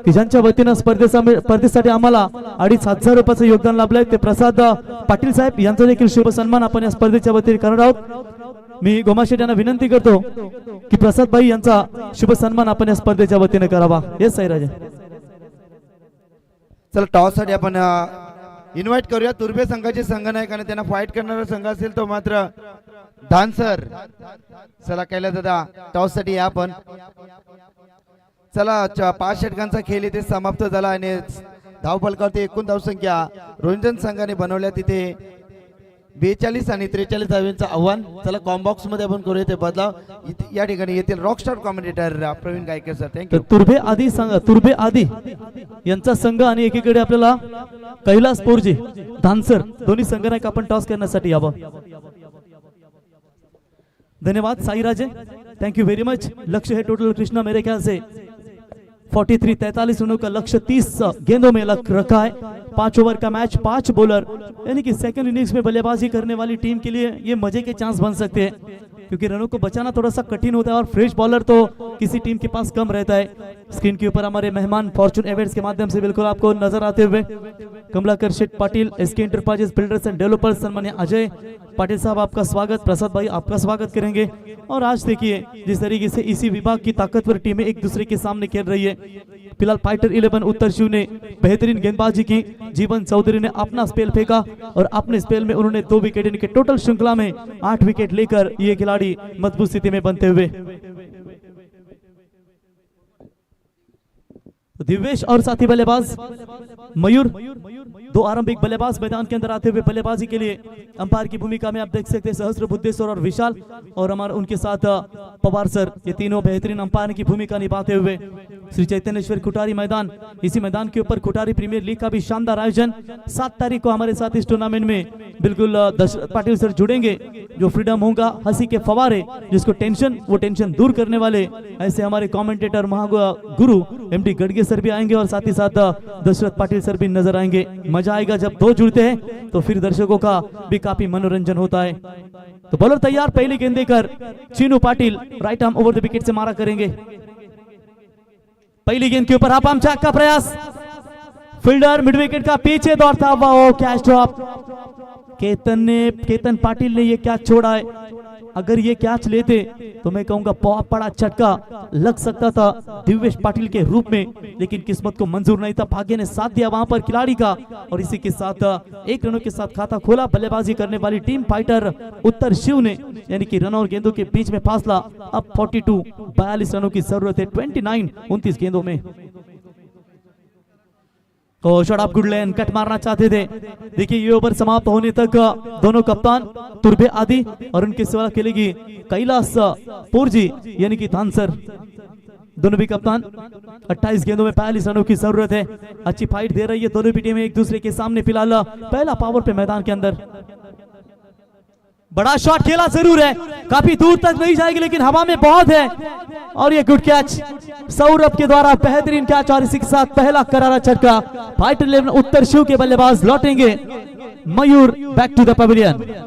की ज्यांच्या वतीने स्पर्धेसाठी आम्हाला 2,500 रुपयाचं योगदान लाभलंय, ते प्रसाद पाटील साहेब यांचा देखील शुभ सन्मान आपण या स्पर्धेच्या वतीने करणार आहोत। मी गोमाशेठ यांना विनंती करतो की प्रसाद भाई यांचा शुभ सन्मान आपण या स्पर्धेच्या वतीने करावा। येस साईराजे, चला टॉस साठी आपण इन्व्हाइट करूया तुर्भे संघाचे संघनायक आणि त्यांना फाईट करणारा संघ असेल तो मात्र धानसर। चला कैला दादा, टॉस साठी या आपण। चला 5 षटकांचा खेळ इथे समाप्त झाला आणि धावफलकावरती एकूण धावसंख्या रोहिंटन संघाने बनवल्या तिथे 42 आणि 43 धावांचं आव्हान। चला कॉम्बॉक्स मध्ये आपण करूया ते बदलाव। या ठिकाणी येतील rockstar commentator Praveen Gaikar sir, thank you. Turbhe आदी यांचा संघ आणि एकीकडे आपल्याला कैलास पोरजे धानसर दोन्ही संघनायक आपण टॉस करण्यासाठी यावं। धन्यवाद साईराजे, थैंक यू वेरी मच। लक्ष्य है टोटल कृष्णा मेरे ख्याल से 43 रनों का लक्ष्य 30 गेंदों में रखा है। 5 ओवर का मैच, 5 बॉलर, यानी कि सेकंड इनिंग्स में बल्लेबाजी करने वाली टीम के लिए ये मजे के चांस बन सकते हैं, क्योंकि रनों को बचाना थोड़ा सा कठिन होता है और फ्रेश बॉलर तो किसी टीम के पास कम रहता है। स्क्रीन के ऊपर हमारे मेहमान फॉर्चून एवर्ड्स के माध्यम से बिल्कुल आपको नजर आते हुए Kamlakar Sheth Patil, SK enterprises builders and developers, सन्माननीय अजय पाटिल साहब आपका स्वागत, प्रसाद भाई आपका स्वागत करेंगे। और आज देखिए जिस तरीके से इसी विभाग की ताकतवर टीमें एक दूसरे के सामने खेल रही है। फिलहाल फाइटर 11 उत्तर शिव ने बेहतरीन गेंदबाजी की, जीवन चौधरी ने अपना स्पेल फेंका और अपने स्पेल में उन्होंने 2 विकेट, इनके टोटल श्रृंखला में 8 विकेट लेकर ये खिलाड़ी मजबूत स्थिति में बनते हुए। दिवेश और साथी बल्लेबाज मयूर, 2 आरंभिक बल्लेबाज मैदान के अंदर आते हुए बल्लेबाजी के लिए अंपायर की भूमिका में आप देख सकते हैं सहस्त्र बुद्धेश्वर और विशाल, और हमारे उनके साथ पवार सर, ये तीनों बेहतरीन अंपायर की भूमिका निभाते हुए श्री चैतन्येश्वर कुटारी मैदान। इसी मैदान के ऊपर कुटारी प्रीमियर लीग का भी शानदार आयोजन 7 तारीख को हमारे साथ इस टूर्नामेंट में बिल्कुल दशरथ पाटिल सर जुड़ेंगे। जो फ्रीडम होगा, हंसी के फवारे, जिसको टेंशन वो टेंशन दूर करने वाले ऐसे हमारे commentator Mahaguru MD Gadge sir भी आएंगे और साथ ही साथ दशरथ पाटिल सर भी नजर आएंगे। मजा आएगा जब दो जुड़ते हैं तो फिर दर्शकों का भी काफी मनोरंजन होता है। तो बॉलर तैयार, पहली गेंद देकर Chinu Patil right arm over the wicket से मारा करेंगे। पहली गेंद के ऊपर आपाम चैक का प्रयास, फील्डर मिड विकेट का पीछे दौड़ता हुआ, ओ कैच ड्रॉप। केतन पाटिल ने ये कैच छोड़ा है। अगर ये कैच लेते तो मैं कहूंगा बहुत बड़ा झटका लग सकता था दिव्येश पाटिल के रूप में, लेकिन किस्मत को मंजूर नहीं था। भाग्य ने साथ दिया वहां पर खिलाड़ी का और इसी के साथ 1 रनों के साथ खाता खोला। बल्लेबाजी करने वाली टीम फाइटर उत्तर शिव ने, यानी कि रन और गेंदों के बीच में फासला अब 42 रनों की जरूरत है 29 गेंदों में। तो shot of good lane, cut मारना चाहते थे। देखिए ये ओवर समाप्त होने तक दोनों कप्तान तुर्बे आदि और उनके सिवा खेलेगी कैलाश पोरजी यानी कि धानसर। दोनों भी कप्तान 28 गेंदों में 42 रनों की जरूरत है। अच्छी फाइट दे रही है दोनों भी टीमें एक दूसरे के सामने। फिलहाल पहला पावर पे मैदान के अंदर बड़ा शॉट खेला जरूर है, काफी दूर तक नहीं जाएगी लेकिन हवा में बहुत है और ये गुड कैच सौरभ के द्वारा, बेहतरीन कैच। और इसी के साथ पहला करारा झटका। फाइटर 11 उत्तर शिव के बल्लेबाज लौटेंगे। मयूर बैक टू द पवेलियन।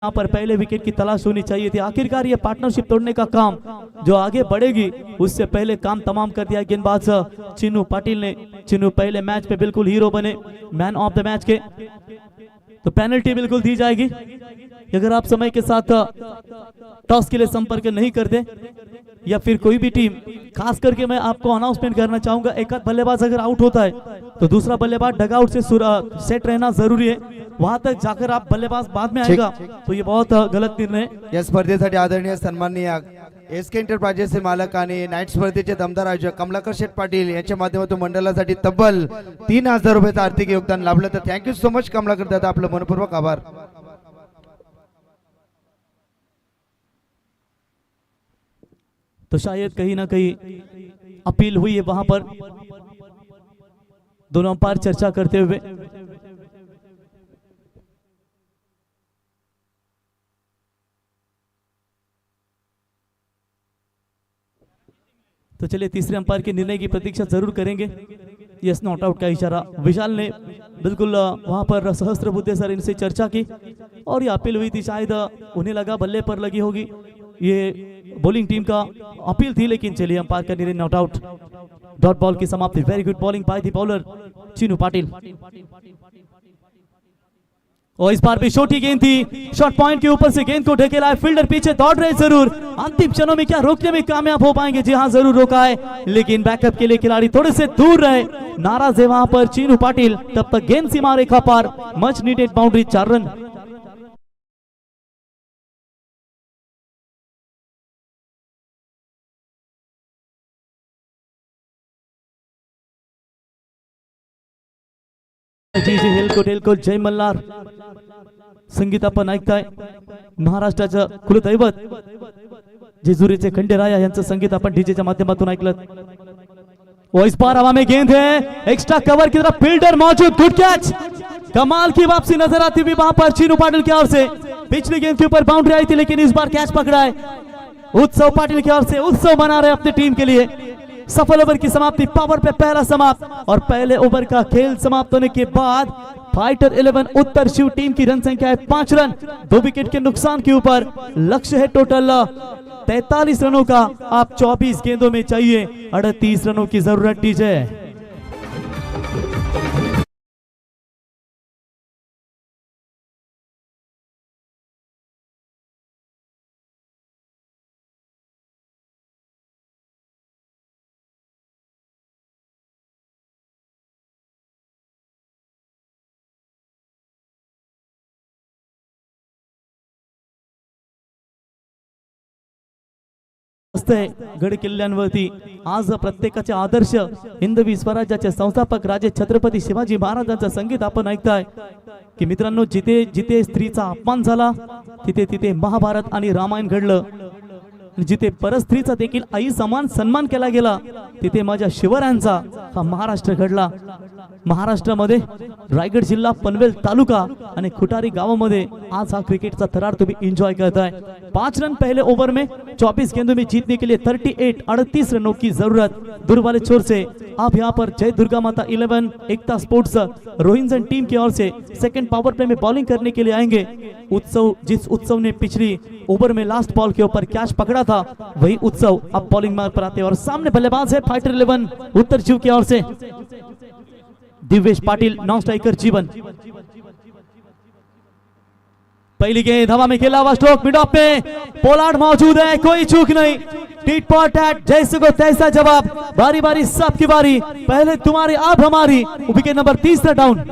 यहाँ पर पहले विकेट की तलाश होनी चाहिए थी। आखिरकार ये पार्टनरशिप तोड़ने का काम जो आगे बढ़ेगी उससे पहले काम तमाम कर दिया गेंदबाज चीनू पाटिल ने। चीनू पहले मैच पे बिल्कुल हीरो बने, मैन ऑफ द मैच के। तो पेनल्टी बिल्कुल दी जाएगी अगर आप समय के साथ टॉस के लिए संपर्क नहीं करते या फिर कोई भी टीम। खास करके मैं आपको अनाउंसमेंट करना चाहूंगा, एक आध बल्लेबाज अगर आउट होता है तो दूसरा बल्लेबाज डगआउट से सेट रहना जरूरी है। वहां तक जाकर आप बल्लेबाज बाद में आएगा तो ये बहुत गलत निर्णय। या स्पर्धेसाठी आदरणीय सन्माननीय एसके एंटरप्राइजेसचे मालक आणि नाईट स्पर्धेचे दमदार आयोजक कमलाकर शेठ पाटील यांच्या माध्यमातून मंडळासाठी तब्बल 3000 रुपयाचं आर्थिक योगदान लाभलं। तर थँक्यू सो मच कमलाकर दादा, आपलं मनपूर्वक आभार। तो शायद कहीं ना कहीं अपील हुई है वहां पर, दोनों अंपायर चर्चा करते हुए। तो चलिए तीसरे अंपायर के निर्णय की प्रतीक्षा जरूर करेंगे। यस नॉट आउट का इशारा विशाल ने बिल्कुल वहां पर सहस्त्र बुद्धे सर इनसे चर्चा की और ये अपील हुई थी। शायद उन्हें लगा बल्ले पर लगी होगी, ये बॉलिंग टीम का अपील थी, लेकिन चलिए अंपायर का निर्णय नॉट आउट। डॉट बॉल की समाप्ति। Very good bowling by the bowler Chinu Patil. और इस बार भी छोटी गेंद थी, शॉर्ट पॉइंट के ऊपर से गेंद को ढकेला है। फील्डर पीछे दौड़ रहे जरूर, अंतिम क्षणों में क्या रोकने में कामयाब हो पाएंगे? जी हाँ जरूर रोका है, लेकिन बैकअप के लिए खिलाड़ी थोड़े से दूर रहे। नाराज है वहां पर चीनू पाटिल। तब तक गेंद सीमा रेखा पार, मच नीडेड बाउंड्री 4 रन। जी जी हेलकोट जय मल्हार संगीत आपण ऐकताय। महाराष्ट्राचं कुलदैवत जेजुरीचे खंडेराया यांचं संगीत आपण डीजेच्या माध्यमातून ऐकलं। और इस बार हवा में गेंद है, एक्स्ट्रा कवर की तरफ फील्डर मौजूद, गुड कैच। कमाल की वापसी नजर आती हुई वहां पर चीनू पाटिल की ओर से। पिछली गेंद के ऊपर बाउंड्री आई थी लेकिन इस बार कैच पकड़ा है। उत्सव पाटिल की ओर से उत्सव मना रहे अपनी टीम के लिए। सफल ओवर की समाप्ति, पावर पे पहला समाप्त। और पहले ओवर का खेल समाप्त होने के बाद फाइटर 11 उत्तर शिव टीम की रन संख्या है 5 रन, 2 विकेट के नुकसान के ऊपर। लक्ष्य है टोटल 43 रनों का। आप 24 गेंदों में चाहिए 38 रनों की जरूरत डीजे। असते गड किल्ल्यांवरती आज प्रत्येकाचे आदर्श हिंदवी स्वराज्याचे संस्थापक राजे छत्रपती शिवाजी महाराजांचं संगीत आपण ऐकताय की मित्रांनो, जिथे जिथे स्त्रीचा अपमान झाला तिथे तिथे महाभारत आणि रामायण घडलं. जिथे परस्त्रीचा देखील आई समान सन्मान केला गेला तिथे माझ्या शिवरायांचा हा महाराष्ट्र घडला. महाराष्ट्रामध्ये रायगड जिल्हा पनवेल तालुका आणि खुटारी गावामध्ये आज हा क्रिकेटचा थरार तुम्ही एंजॉय करताय. 5 रन पहले ओवर में 24 गेंदों में जीतने के लिए 38 रनों की जरूरत. दूर वाले छोर से आप यहाँ पर जय दुर्गा माता 11 एकता स्पोर्ट्स रोहिंजन टीम की ओर से सेकंड पावर प्ले में बॉलिंग करने के लिए आएंगे. जिस उत्सव ने पिछली ओवर में लास्ट बॉल के ऊपर कैच पकड़ा था वही उत्सव अब बॉलिंग मार्ग पर आते हैं और सामने बल्लेबाज है फाइटर 11 उत्तर शिव की ओर से दिव्येश पाटिल, नॉन स्ट्राइकर जीवन. पहली गेंद हवा में खेला हुआ स्ट्रोक मिड ऑफ पे पोलार्ड मौजूद है, कोई चूक नहीं. टीट फॉर टैट, जैसे को तैसा जवाब. बारी बारी सबकी बारी, पहले तुम्हारी अब हमारी. Wicket number 3 down.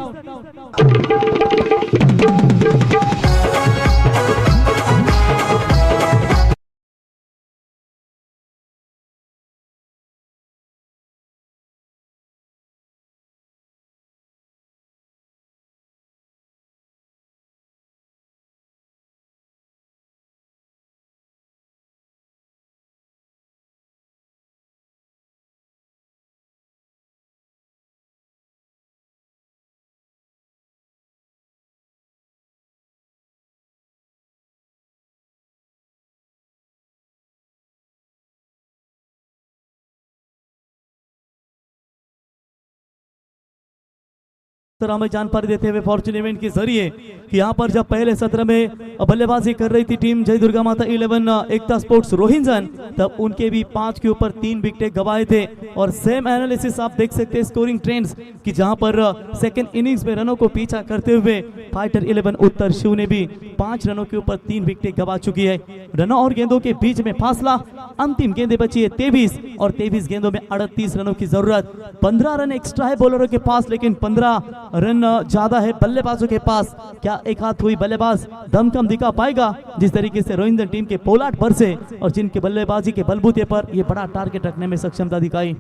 तर हमें जानकारी देते हुए फॉर्चून इवेंट के जरिए कि यहाँ पर जब पहले सत्र में बल्लेबाजी कर रही थी टीम जय दुर्गा माता 11 एकता स्पोर्ट्स रोहिंजन, तब उनके भी 5 के ऊपर 3 विकेट गवाए थे. और सेम एनालिसिस आप देख सकते हैं स्कोरिंग ट्रेंड्स कि जहां पर सेकंड इनिंग्स में रनों को पीछा करते हुए फाइटर 11 उत्तर शिव ने भी 5 रनों के ऊपर 3 विकेट गवा चुकी है. रनों और गेंदों के बीच में फासला, अंतिम गेंदें बची है 23 और 23 गेंदों में 38 रनों की जरूरत. 15 रन एक्स्ट्रा है बॉलरों के पास, लेकिन 15 रन ज्यादा है बल्लेबाजों के पास. क्या एक हाथ हुई बल्लेबाज दमखम दिखा पाएगा जिस तरीके से रोहिंजन टीम के पोलार्ड बरसे और जिनके बल्लेबाजी के बलबूते पर ये बड़ा टारगेट रखने में सक्षमता दिखाई.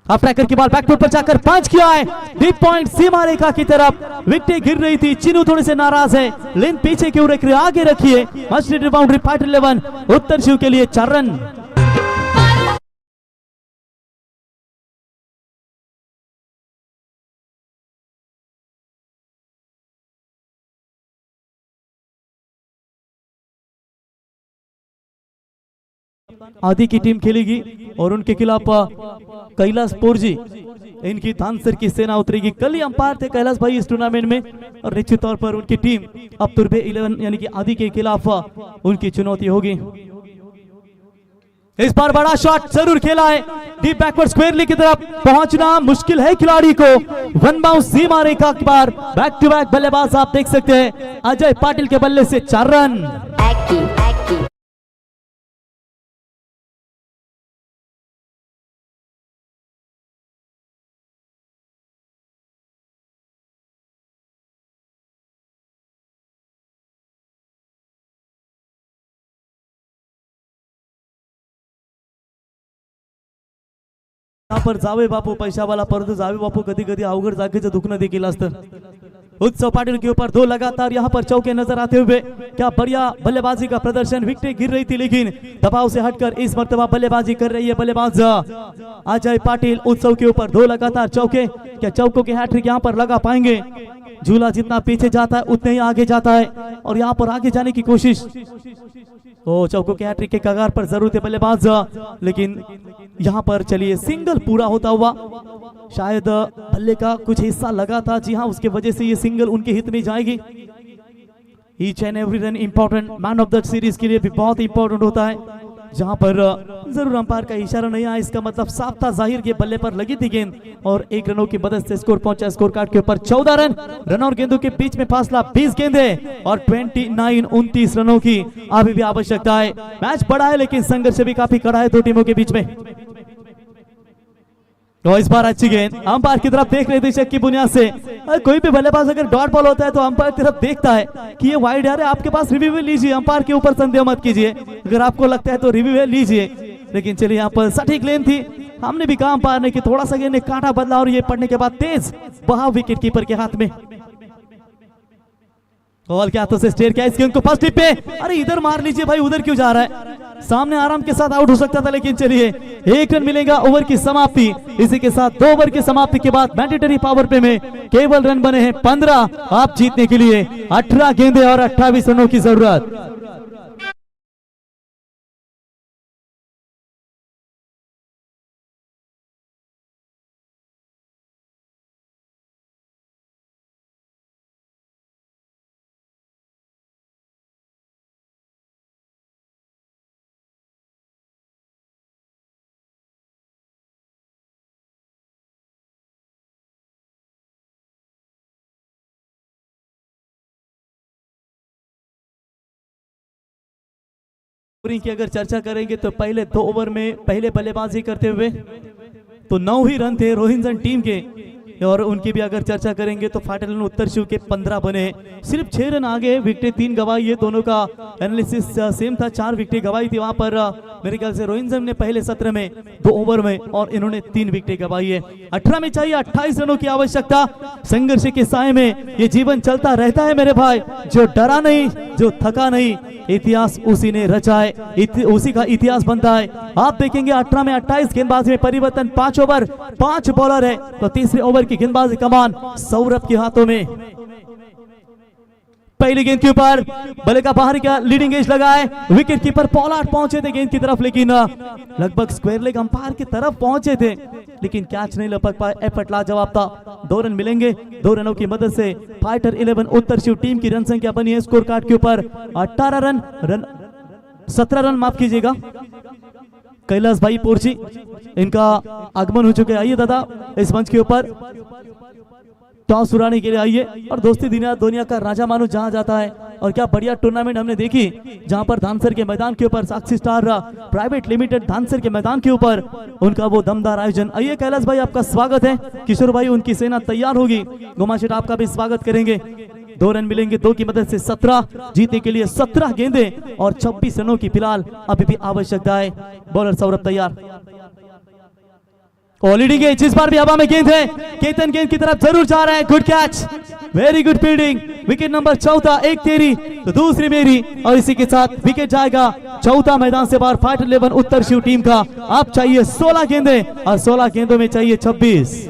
हाफ ट्रैकर की बॉल बैकफुट पर जाकर पंच किया है डीप पॉइंट सीमा रेखा की तरफ. विकेट गिर रही थी, चिन्नू थोड़े से नाराज है, लेन पीछे की ओर आगे रखिए. मस्ट नीडेड बाउंड्री फाइटर 11 उत्तर शिव के लिए 4 रन. आदि की टीम खेलेगी और उनके खिलाफ कैलाश पोरजी, इनकी धानसर की सेना उतरेगी. कल ही अंपायर थे कैलाश भाई इस टूर्नामेंट में और निश्चित तौर पर उनकी टीम अब तुर्बे 11 यानी कि आदि के खिलाफ उनकी चुनौती होगी. इस बार बड़ा शॉट जरूर खेला है, डीप बैकवर्ड स्क्वायर की तरफ पहुंचना मुश्किल है खिलाड़ी को. 1 बाउंस सीमा रेखा के बार बैक टू बैक बल्लेबाज आप देख सकते हैं अजय पाटिल के बल्ले से 4 रन. यहाँ पर जावे बापू पैशावाला, परंतु जावे बापू कधी कधी अवघड जागेचं दुखणं देखील असतं. उत्सव पाटिल के ऊपर 2 लगातार यहाँ पर चौके नजर आते हुए क्या बढ़िया बल्लेबाजी का प्रदर्शन. विकेट गिर रही थी लेकिन दबाव से हटकर इस मर्तबा बल्लेबाजी कर रही है बल्लेबाज अजय पाटिल. उत्सव के ऊपर 2 लगातार चौके, क्या चौकों के हैट्रिक यहाँ पर लगा पाएंगे. झूला जितना पीछे जाता है उतने ही आगे जाता है और यहाँ पर आगे जाने की कोशिश. चौकों के हैट्रिक के कगार पर जरूर थे बल्लेबाज, लेकिन यहाँ पर चलिए सिंगल पूरा होता हुआ. शायद बल्ले का कुछ हिस्सा लगा था, जी हाँ, उसके वजह से ये सिंगल उनके हित में जाएगी. Each and every run important, man of the series के लिए भी बहुत इंपॉर्टेंट होता है. जहां पर जरूर अंपायर का इशारा नहीं आया, इसका मतलब साफ था जाहिर के बल्ले पर लगी थी गेंद और 1 रनों की मदद से स्कोर पहुंचा. स्कोर कार्ड के ऊपर 14 रन. रन और गेंदों के बीच में फासला 20 गेंदें और 29 रनों की अभी भी आवश्यकता है. मैच बड़ा है लेकिन संघर्ष भी काफी कड़ा है दो टीमों के बीच में. तो इस बार अच्छी गेंद अंपायर की तरफ देख रहे थे शक की बुनियाद से। कोई भी बल्लेबाज अगर डॉट बॉल होता है तो अंपायर की तरफ देखता है कि ये वाइड है, आपके पास रिव्यू लीजिए, अंपायर के ऊपर संदेह मत कीजिए, अगर आपको लगता है तो रिव्यू लीजिए। लेकिन चलिए यहाँ पर सटीक लेन थी, हमने भी कहा अंपायर ने कि थोड़ा सा गेंद ने कांटा बदला और ये पड़ने के बाद तेज बहाव विकेट कीपर के हाथ में। बॉल के हाथों से स्टेयर किया इस गेंद को फर्स्ट टिप पे, अरे इधर मार लीजिए भाई, उधर क्यों जा रहा है, सामने आराम के साथ आउट हो सकता था। लेकिन चलिए 1 रन मिलेगा ओवर की समाप्ति। इसी के साथ 2 ओवर की समाप्ति के बाद मैंडेटरी पावर प्ले में केवल रन बने हैं 15। आप जीतने के लिए 18 गेंदें और 28 रनों की जरूरत। की अगर चर्चा करेंगे तो पहले 2 ओवर में पहले बल्लेबाजी करते हुए तो 9 ही रन थे रोहिंजन टीम के, और उनकी भी अगर चर्चा करेंगे तो फाइटर उत्तर शिव के 15 बने, सिर्फ 6 रन आगे, विकेटें 3 गवाई। ये दोनों का एनालिसिस सेम था, 4 विकेटें गवाई थी वहां पर मेरे ख्याल से रोहिंजन ने पहले सत्र में 2 ओवर में, और इन्होंने 3 विकेटें गवाई है। 18 में चाहिए 28 रनों की आवश्यकता। संघर्ष के साए में ये जीवन चलता रहता है मेरे भाई, जो डरा नहीं, जो थका नहीं, इतिहास उसी ने रचा है, उसी का इतिहास बनता है। आप देखेंगे 18 में 28, गेंदबाजी में परिवर्तन, 5 ओवर 5 बॉलर है, तो तीसरे ओवर की गेंदबाजी कमान सौरभ के हाथों में। पहली गेंद के ऊपर बल्ले का बाहर का लीडिंग एज लगा है, विकेट कीपर पॉलार्ड पहुंचे थे गेंद की तरफ, लेकिन लगभग स्क्वायर लेग अंपायर की तरफ पहुंचे थे, लेकिन कैच नहीं लपक पाए। एफर्ट लाजवाब था। 2 रन मिलेंगे, 2 रनों की मदद से फाइटर 11 उत्तर शिव टीम की रन संख्या बनी है स्कोर कार्ड के ऊपर 18 रन 17 रन माफ कीजिएगा। कैलाश भाई पोर्ची इनका आगमन हो चुके। आइए दादा इस मंच के ऊपर टॉस उड़ाने के लिए आइए, और दोस्ती दुनिया का राजा मानो जहां जाता है। और क्या बढ़िया टूर्नामेंट हमने देखी, जहां पर धानसर के मैदान के ऊपर साक्षी स्टार प्राइवेट लिमिटेड धानसर के मैदान के ऊपर उनका वो दमदार आयोजन। आइए कैलाश भाई आपका स्वागत है, किशोर भाई उनकी सेना तैयार होगी, गोमाशेट आपका भी स्वागत करेंगे। 2 रन मिलेंगे, 2 की मदद से 17, जीतने के लिए 17 गेंदें और 26 रनों की फिलहाल अभी भी आवश्यकता है। बॉलर सौरभ तैयार, लीडिंग है, इस बार भी हवा में गेंद है, केतन गेंद की तरफ जरूर जा रहा है, good catch, very good fielding. Wicket number 14, एक तेरी तो दूसरी मेरी, और इसी के साथ विकेट जाएगा 14 मैदान से बाहर फाइटर 11 उत्तर शिव टीम का। अब चाहिए 16 गेंदें और 16 गेंदों में चाहिए 26।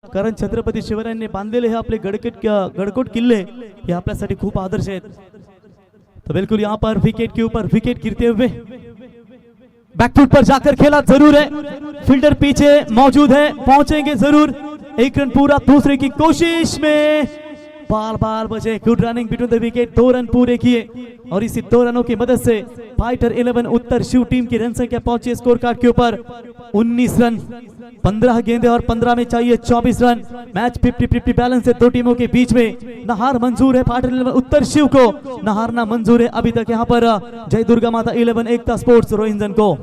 कारण छत्रपती शिवरायांनी बांधलेले हे आपले गडकोट किल्ले हे आपल्यासाठी खूप आदर्श आहेत। तो बिल्कुल यहाँ पर विकेट के ऊपर विकेट गिरते हुए बैकफुट पर जाकर खेला जरूर है, फील्डर पीछे मौजूद है, पहुंचेंगे जरूर। 1 रन पूरा दूसरे की कोशिश में, बाल बाल बचे, good running between the wicket, 2 run पूरे किए, और इसी 2 रनों की मदद से फाइटर 11 उत्तर शिव टीम की रन संख्या पहुंची स्कोर कार्ड के ऊपर 19 रन। 15 गेंदे और 15 में चाहिए 24 रन। मैच 50-50 बैलेंस है 2 टीमों के बीच में। नहार मंजूर है फाइटर 11 उत्तर शिव को, नहारना मंजूर है अभी तक यहाँ पर जय दुर्गा माता 11 एकता स्पोर्ट्स रोहिंजन को।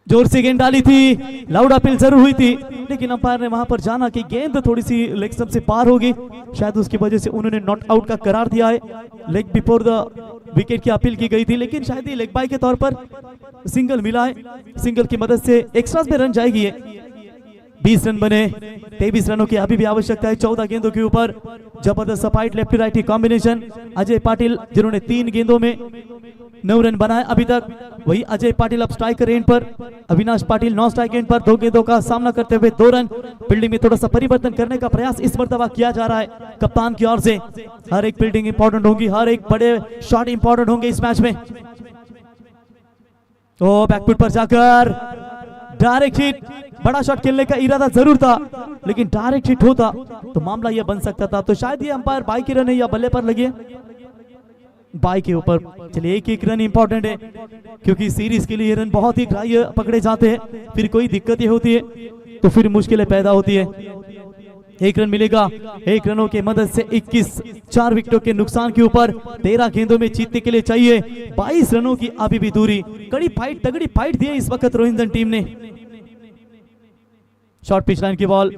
जोर से गेंद डाली थी, लाउड अपील जरूर हुई थी, लेकिन अंपायर ने वहां पर जाना कि गेंद थोड़ी सी लेग स्टंप से पार होगी, शायद उसकी वजह से उन्होंने नॉट आउट का करार दिया है। लेग बिफोर द विकेट की अपील की गई थी, लेकिन शायद ये लेग बाय के तौर पर सिंगल मिला है। सिंगल की मदद से एक्स्ट्रास में रन जाएगी। 20 रन बने, 23 रनों की अभी भी आवश्यकता है 14 गेंदों के ऊपर। जबरदस्त fight, lefty righty combination. Ajay Patil जिन्होंने 3 गेंदों में 9 रन बनाए अभी तक, वही अजय पाटिल अब स्ट्राइकर एंड पर, Avinash Patil non strike and पर 2 गेंदों का सामना करते हुए 2 रन। फील्डिंग में थोड़ा सा परिवर्तन करने का प्रयास इस मर्तबा किया जा रहा है कप्तान की ओर से। हर एक फील्डिंग इंपॉर्टेंट होगी, हर एक बड़े शॉट इंपॉर्टेंट होंगे इस मैच में। ओ बैकफुट पर जाकर डायरेक्ट हिट, बड़ा शॉट खेलने का इरादा जरूर था, लेकिन डायरेक्ट हिट होता तो मामला यह बन सकता था। तो शायद ये अंपायर बाई के रन है या बल्ले पर लगे, बाई के ऊपर। चलिए एक रन इंपॉर्टेंट है, क्योंकि सीरीज के लिए ये रन बहुत ही ग्राह्य पकड़े जाते हैं। फिर कोई दिक्कत ये होती है तो फिर मुश्किलें पैदा होती है। 1 रन मिलेगा, 1 रनों के मदद से 21, 4 विकेटों के नुकसान के ऊपर 13 गेंदों में जीतने के लिए चाहिए 22 रनों की अभी भी दूरी। कड़ी फाइट, तगड़ी फाइट दी है इस वक्त रोहिंटन टीम ने। शॉर्ट पिच लाइन की बॉल,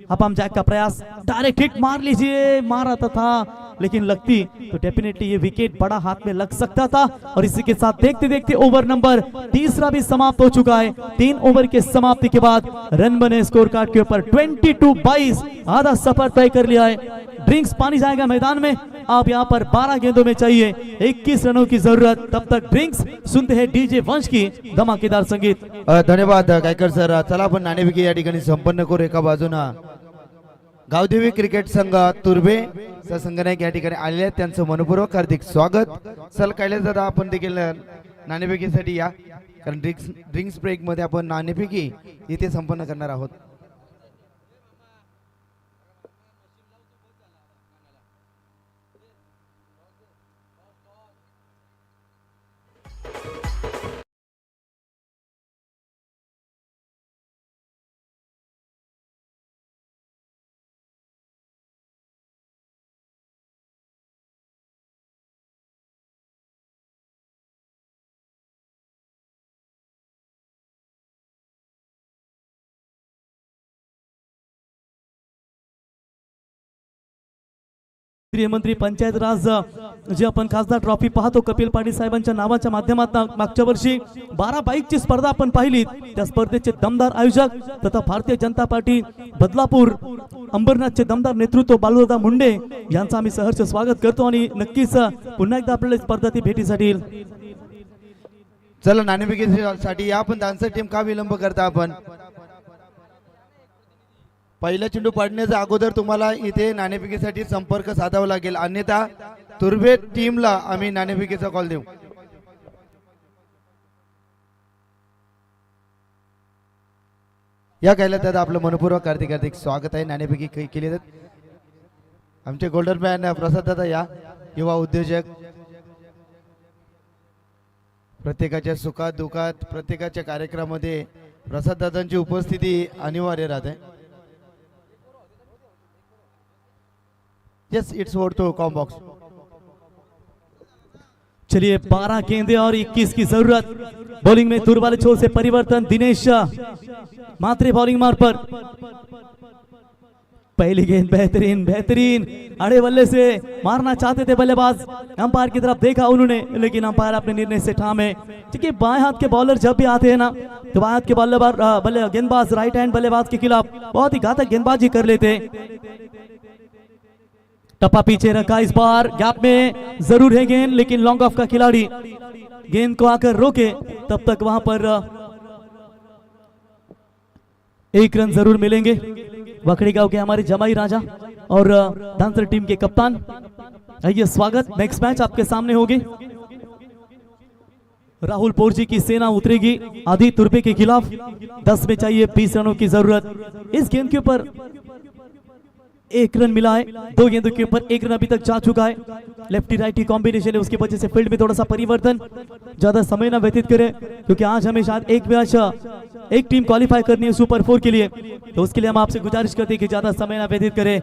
अपम जैक का प्रयास, डायरेक्ट हिट मार लीजिए, मारा था लेकिन लगती तो डेफिनेटली ये विकेट बड़ा हाथ में लग सकता था। और इसी के साथ देखते देखते ओवर नंबर 3 भी समाप्त हो चुका है। 3 ओवर के समाप्ति के बाद रन बने स्कोर कार्ड के ऊपर 22-22, आधा सफर तय कर लिया है। ड्रिंक्स पानी जाएगा मैदान में, आप यहाँ पर 12 गेंदों में चाहिए 21 रनों की जरूरत। तब तक ड्रिंक्स सुनते हैं डीजे वंश की धमाकेदार संगीत। धन्यवाद गायकर सर। चला आपण नाणेफेकी या ठिकाणी संपन्न करू। एका बाजूना गावदेवी क्रिकेट संघ तुर्भे संघनायक या ठिकाणी आलेले आहेत, त्यांचं मनपूर्वक हार्दिक स्वागत। चल कैलास दादा, आपण देखील नाणेफेकीसाठी या, कारण ड्रिंक्स ब्रेक मध्ये आपण नाणेफेकी इथे संपन्न करणार आहोत। केंद्रीय मंत्री पंचायत राज जे आपण खासदार ट्रॉफी पाहतो कपिल पाटील साहेबांच्या नावाच्या माध्यमातून, मागच्या वर्षी 12 बाईकची स्पर्धा आपण पाहिली। त्या स्पर्धेचे दमदार आयोजक तथा भारतीय जनता पार्टी बदलापूर अंबरनाथचे दमदार नेतृत्व बालुदादा मुंडे यांचं आम्ही सहर्ष स्वागत करतो आणि नक्कीच पुन्हा एकदा आपल्याला स्पर्धा ती भेटीसाठी येईल। चला नाणेफेकीसाठी या, पण डान्सर टीम का विलंब करता आपण? पहिला चेंडू पडण्याच्या अगोदर तुम्हाला इथे नाणेफेकीसाठी संपर्क साधावा लागेल, अन्यथा तुर्भे टीमला आम्ही नाणेफेकीचा कॉल देऊ। या कैलास दादा, आपलं मनपूर्वक हार्दिक स्वागत आहे। नाणेफेकी केली जात आमचे गोल्डन मॅन प्रसाद दादा या, युवा उद्योजक, प्रत्येकाच्या सुखात दुखात प्रत्येकाच्या कार्यक्रमामध्ये प्रसाद दादांची उपस्थिती अनिवार्य राहते। Yes, it's over to com box. चलिए 12 गेंदे और 21 की जरूरत। बॉलिंग में दूर वाले छोर से परिवर्तन, दिनेश मात्रे बॉलिंग मार पर। पहली गेंद बेहतरीन बेहतरीन अड़े बल्ले से मारना चाहते थे बल्लेबाज, अंपायर की तरफ देखा उन्होंने, लेकिन अंपायर अपने निर्णय से ठामे। क्योंकि बाएं हाथ के बॉलर जब भी आते हैं ना, तो बाएं हाथ के गेंदबाज राइट हैंड बल्लेबाज के खिलाफ बहुत ही घातक गेंदबाजी कर लेते। टप्पा पीछे रखा, इस बार गैप में जरूर है गेंद, लेकिन लॉन्ग ऑफ का खिलाड़ी गेंद को आकर रोके, तब तक वहां पर 1 रन जरूर मिलेंगे। वखड़ी गांव के हमारे जमाई राजा और डांसर टीम के कप्तान, आइए स्वागत। नेक्स्ट मैच आपके सामने होगी। राहुल पोरजी की सेना उतरेगी आदि तुर्भे के खिलाफ। 10 में चाहिए 20 रनों की जरूरत। इस गेंद के ऊपर 1 रन मिला है, 2 गेंदों के ऊपर 1 रन अभी तक जा चुका है। लेफ्टी राइटी कॉम्बिनेशन है, उसकी वजह से फील्ड में थोड़ा सा परिवर्तन, ज्यादा समय ना व्यतीत करें, क्योंकि आज हमें शायद एक टीम क्वालिफाई करनी है सुपर 4 के लिए, तो उसके लिए हम आपसे गुजारिश करते हैं कि ज्यादा समय ना व्यतीत करें।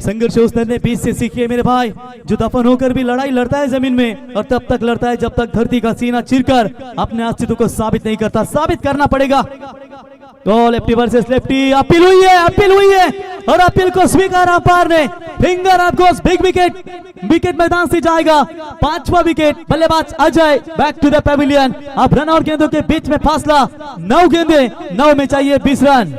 संघर्ष उस ने 20 से सीखिए मेरे भाई, जो दफन होकर भी लड़ाई लड़ता है जमीन में, और तब तक लड़ता है जब तक धरती का सीना चीरकर अपने अस्तित्व को साबित नहीं करता। साबित करना पड़ेगा। तो लेफ्टी वर्सेस लेफ्टी, अपील हुई है और अपील को स्वीकार अंपायर ने। Finger up goes, big wicket मैदान से जाएगा। 5वां विकेट, बल्लेबाज Ajay back to the pavilion. अब रन और गेंदों के बीच में फासला 9 गेंदे, 9 में चाहिए 20 रन।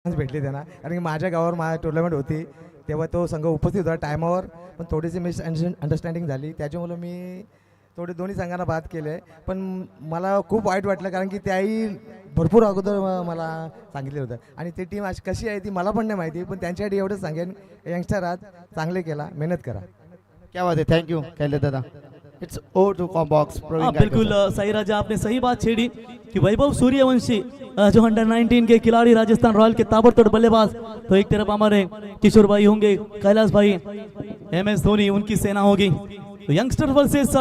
चान्स भेटले त्यांना, कारण की माझ्या गावावर माझ्या टुर्नामेंट होती तेव्हा तो संघ उपस्थित होता टायमावर, पण थोडीशी मिस अंडरस्टँडिंग झाली, त्याच्यामुळं मी थोडे दोन्ही संघांना बाद केले. पण मला खूप वाईट वाटलं, कारण की त्याही भरपूर अगोदर मला सांगितलं होतं. आणि ती टीम अशी कशी आहे ती मला पण नाही माहिती, पण त्यांच्यासाठी एवढंच सांगेन, यंगस्टर आज चांगले केला, मेहनत करा. क्या बात है, थैंक यू कैले दादा. It's over to com box. हाँ बिल्कुल सही राजा, आपने सही बात छेड़ी कि वैभव सूर्यवंशी जो अंडर 19 के खिलाड़ी राजस्थान रॉयल के ताबड़तोड़ बल्लेबाज, तो एक तरफ हमारे किशोर भाई होंगे, कैलाश भाई, MS धोनी, उनकी सेना होगी. तो यंगस्टर वर्सेस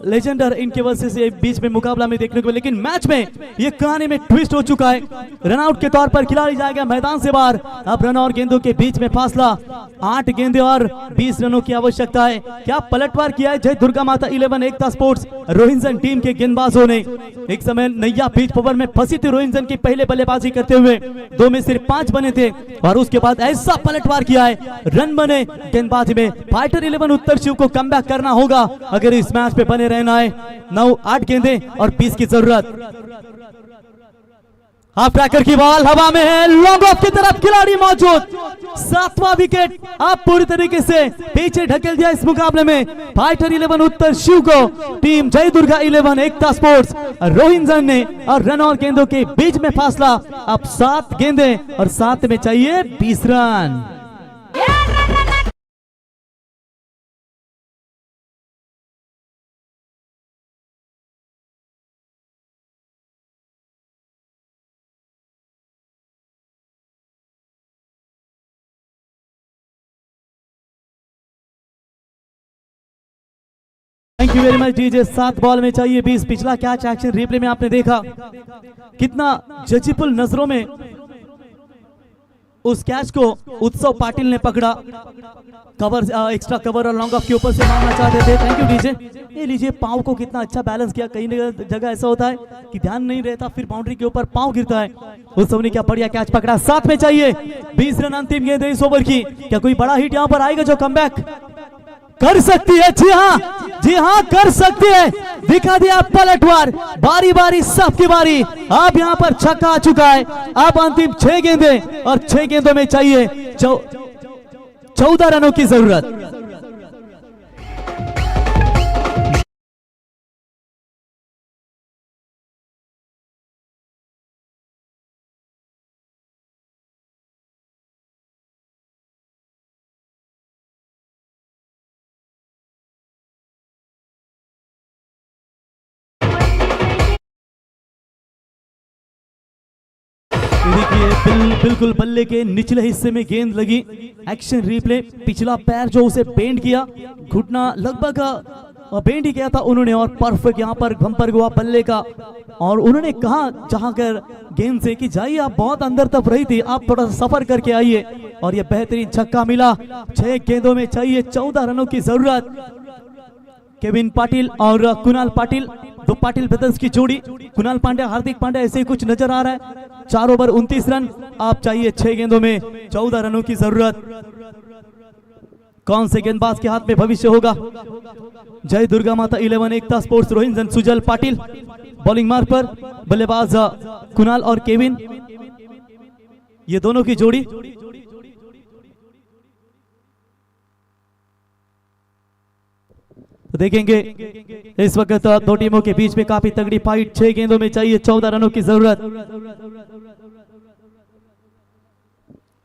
लेजेंडर, इनके वर्सेस ये बीच में मुकाबला में देखने को, लेकिन मैच में ये कहानी में ट्विस्ट हो चुका है. रनआउट के तौर पर खिलाड़ी जाएगा मैदान से बाहर. अब रन और गेंदों के बीच में फासला 8 गेंदे और 20 रनों की आवश्यकता है. क्या पलटवार किया है जय दुर्गा माता 11 एकता स्पोर्ट्स रोहिंजन टीम के गेंदबाजों ने. एक समय नैया बीच ओवर में फंसी थी रोहिंजन की पहले बल्लेबाजी करते हुए, 2 में सिर्फ 5 बने थे, और उसके बाद ऐसा पलटवार किया है, रन बने गेंदबाजी में. फाइटर 11 उत्तर शिव को कमबैक करना होगा अगर इस मैच पे बने रहना है. 9-8 गेंदे और 20 की जरूरत. हाफ ट्रैकर की बॉल हवा में है, लॉन्ग ऑफ की तरफ खिलाड़ी मौजूद. 7वां विकेट अब पूरी तरीके से पीछे ढकेल दिया इस मुकाबले में. फाइटर 11 उत्तर शिव को टीम जय दुर्गा 11 एकता स्पोर्ट्स रोहिंजन ने, और रन और गेंदों के बीच में फासला अब 7 गेंदे और 7 में चाहिए 20 run. Thank you very much DJ. 7 ball में चाहिए 20. पिछला कैच एक्शन रिप्ले में आपने देखा कितना जजीपुल नजरों में उस कैच को उत्सव पाटिल ने पकड़ा. कवर, एक्स्ट्रा कवर और लॉन्ग ऑफ के ऊपर से मारना चाहते थे. Thank you DJ. ये लीजिए, पांव को कितना अच्छा बैलेंस किया. कई जगह ऐसा होता है कि ध्यान नहीं रहता, फिर बाउंड्री के ऊपर पांव गिरता है. उत्सव ने क्या बढ़िया कैच पकड़ा. 7 में चाहिए 20 रन. अंतिम गेंद है इस ओवर की. क्या कोई बड़ा हिट यहाँ पर आएगा जो कमबैक कर सकती है? जी हाँ कर सकती है. दिखा दिया पलटवार, बारी बारी सबकी बारी. अब यहाँ पर छक्का आ चुका है. अब अंतिम 6 गेंदे और 6 गेंदों में चाहिए 14 रनों की जरूरत. देखिए बिल्कुल बल्ले के निचले हिस्से में गेंद लगी. एक्शन रिप्ले, पिछला पैर जो उसे बेंड किया, घुटना लगभग बेंड ही किया था उन्होंने, और परफेक्ट यहाँ पर बम्पर हुआ बल्ले का. और उन्होंने कहा जहां कर गेंद से कि जाइए, आप बहुत अंदर तक रही थी, आप थोड़ा सा सफर करके आइए. और ये बेहतरीन छक्का मिला. 6 गेंदों में चाहिए 14 रनों की जरूरत. केविन पाटिल और कुणाल पाटिल, 2 पाटिल ब्रदर्स की जोड़ी. कुणाल पांड्या, हार्दिक पांड्या, ऐसे ही कुछ नजर आ रहा है. 4 ओवर 29 रन. आप चाहिए 6 गेंदों में 14 रनों की जरूरत. कौन से गेंदबाज के हाथ में भविष्य होगा? जय दुर्गा माता 11 एकता स्पोर्ट्स रोहिंजन सुजल पाटिल बॉलिंग मार्ग पर, बल्लेबाज कुणाल और केविन, ये दोनों की जोड़ी. तो देखेंगे इस वक्त 2 टीमों के बीच में काफी तगड़ी फाइट. 6 गेंदों में चाहिए 14 रनों की जरूरत.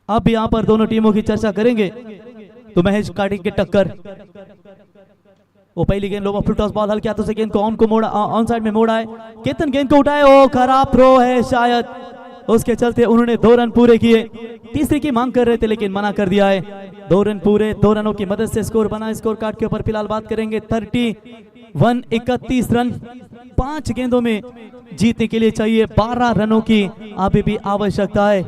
अब यहां पर दोनों टीमों की चर्चा करेंगे. तो महेश कार्टिक के टक्कर, वो पहली गेंद लोवर फुल टॉस बॉल हल्के हाथों से गेंद को ऑन साइड में मोड़ा है. केतन गेंद को उठाए, ओ खराब थ्रो है शायद, उसके चलते उन्होंने 2 रन पूरे किए. तीसरे की मांग कर रहे थे लेकिन मना कर दिया है. 2 रन पूरे, 2 रनों की मदद से स्कोर बना. स्कोर कार्ड के ऊपर फिलहाल बात करेंगे 31 रन. 5 गेंदों में जीतने के लिए चाहिए 12 रनों की अभी भी आवश्यकता है.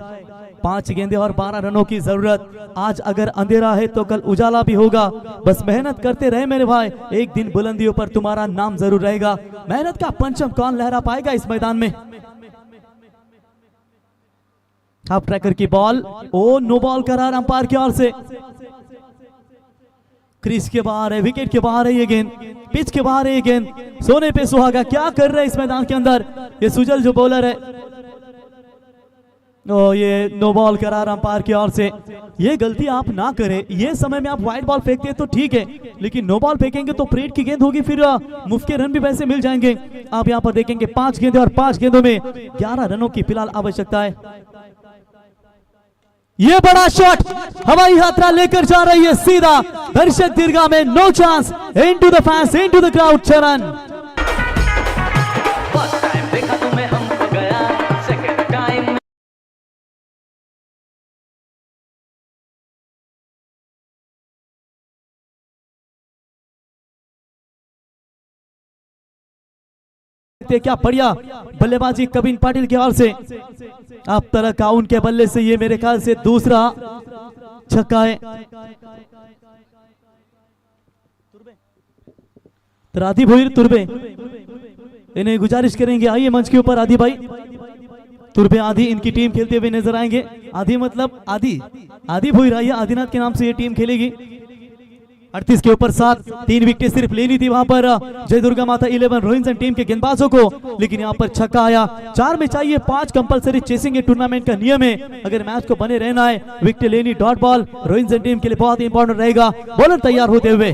5 गेंदे और 12 रनों की जरूरत. आज अगर अंधेरा है तो कल उजाला भी होगा. बस मेहनत करते रहे मेरे भाई, एक दिन बुलंदियों पर तुम्हारा नाम जरूर रहेगा. मेहनत का परचम कौन लहरा पाएगा इस मैदान में? हाफ ट्रैकर की बॉल, ओ नो बॉल करार अंपायर की ओर से. क्रीज के बाहर है, विकेट के बाहर है ये गेंद, पिच के बाहर है ये गेंद. सोने पे सुहागा, क्या कर रहे हैं इस मैदान के अंदर ये सुजल जो बॉलर है. ये नो बॉल करार अंपायर की ओर से। ये गलती आप ना करें, ये समय में आप वाइड बॉल फेंकते हैं तो ठीक है, लेकिन नो बॉल फेंकेंगे तो परेड की गेंद होगी, फिर मुफ्त के रन भी वैसे मिल जाएंगे। आप यहाँ पर देखेंगे 5 गेंदें और 5 गेंदों में 11 रनों की फिलहाल आवश्यकता है। ये बड़ा शॉट हवाई यात्रा लेकर जा रही है सीधा दर्शक दीर्घा में। No chance, into the fans, into the crowd. चरण फर्स्ट टाइम देखा तुम्हें हमको गया, सेकंड टाइम क्या बढ़िया बल्लेबाजी कविन पाटिल की ओर से। आप तरह का उनके बल्ले से ये मेरे ख्याल से दूसरा छक्का है। तो आदि भोईर तुरबे इन्हें गुजारिश करेंगे, आइए मंच के ऊपर आदि भाई। तुरबे आदि इनकी टीम खेलते हुए नजर आएंगे। आदि मतलब आदि भोईर, आइए आदिनाथ के नाम से ये टीम खेलेगी। 38 के ऊपर 7, 3 विकेट सिर्फ लेनी थी वहां पर जय दुर्गा माता 11 रोहिंसन टीम के गेंदबाजों को, लेकिन यहां पर छक्का आया। 4 में चाहिए 5 कंपलसरी चेसिंग ये टूर्नामेंट का नियम है। अगर मैच को बने रहना है, विकेट लेनी डॉट बॉल रोहिंसन टीम के लिए बहुत इंपॉर्टेंट रहेगा। बॉलर तैयार होते हुए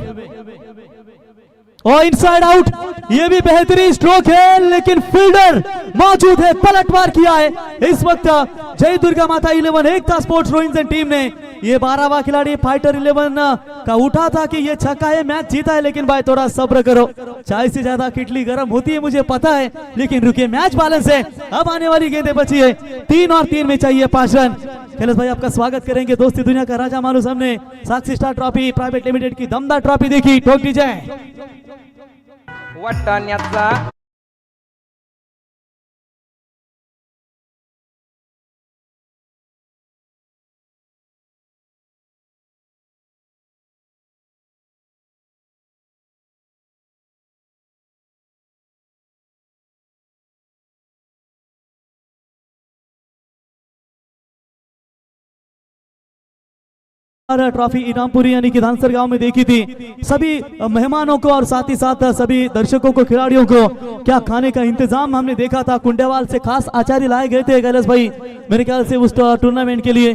और इनसाइड आउट, ये भी बेहतरीन स्ट्रोक है, लेकिन फील्डर मौजूद है, पलटवार किया है इस वक्त जय दुर्गा माता 11 एकता स्पोर्ट्स रोहिंसन टीम ने। ये 12वां खिलाड़ी फाइटर 11 का उठा था कि ये छक्का है, मैच जीता है, लेकिन भाई थोड़ा सब्र करो, चाय से ज्यादा किटली गर्म होती है मुझे पता है, लेकिन रुकिए, मैच बैलेंस है। अब आने वाली गेंदें बची है, 3 और 3 में चाहिए 5 रन। कैलाश भाई आपका स्वागत करेंगे। दोस्ती दुनिया का राजा मानो हमने साक्षी स्टार ट्रॉफी प्राइवेट लिमिटेड की दमदार ट्रॉफी देखी, ठोक दी जाए वाटाण्याचा ट्रॉफी इनामपुरी यानी कि धानसर गांव में देखी थी। सभी मेहमानों को और साथ ही साथ सभी दर्शकों को, खिलाड़ियों को क्या खाने का इंतजाम हमने देखा था। कुंडेवाल से खास आचार्य लाए गए थे कैलाश भाई मेरे ख्याल से उस टूर्नामेंट के लिए।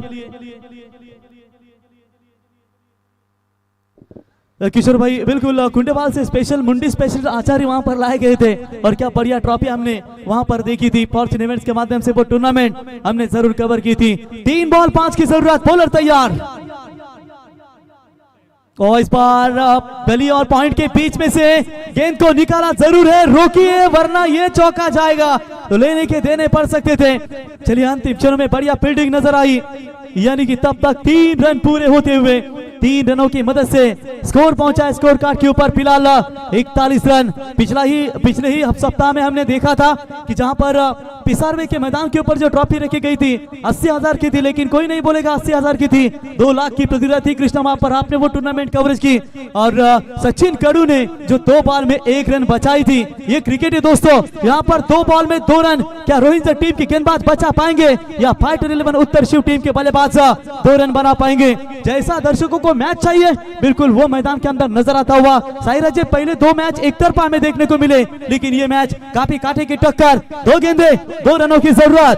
किशोर भाई बिल्कुल कुंडेवाल से स्पेशल मुंडी स्पेशल आचार्य वहां पर लाए गए थे, और क्या बढ़िया ट्रॉफी हमने वहां पर देखी थी। फॉर्चून इवेंट्स के माध्यम से वो टूर्नामेंट हमने जरूर कवर की थी। 3 बॉल 5 की जरूरत, बॉलर तैयार और इस बार गली और पॉइंट के बीच में से गेंद को निकाला जरूर है, रोकिए वरना ये चौका जाएगा तो लेने के देने पड़ सकते थे। चलिए अंतिम क्षणों में बढ़िया फील्डिंग नजर आई, यानी कि तब तक 3 रन पूरे होते हुए 3 रनों की मदद से स्कोर पहुंचा स्कोर कार्ड के ऊपर फिलहाल 41 रन। पिछले ही सप्ताह में हमने देखा था कि जहां पर पिसारवे के मैदान के ऊपर जो ट्रॉफी रखी गई थी 80,000 की थी, लेकिन कोई नहीं बोलेगा 80,000 की थी, 2 लाख की प्रतियोगिता थी। कृष्णा वहां पर आपने वो टूर्नामेंट कवरेज की, और सचिन कड़ू ने जो 2 बॉल में 1 रन बचाई थी। ये क्रिकेट है दोस्तों, यहाँ पर 2 बॉल में 2 रन। क्या रोहिंसन टीम के गेंदबाज बचा पाएंगे या फाइटर 11 उत्तर शिव टीम के बल्लेबाज 2 रन बना पाएंगे? जैसा दर्शकों को मैच चाहिए बिल्कुल वो मैदान के अंदर नजर आता हुआ। साइराज जी पहले 2 मैच एक तरफा में देखने को मिले, लेकिन ये मैच काफी कांटे की टक्कर, 2 गेंदे 2 रनों की जरूरत।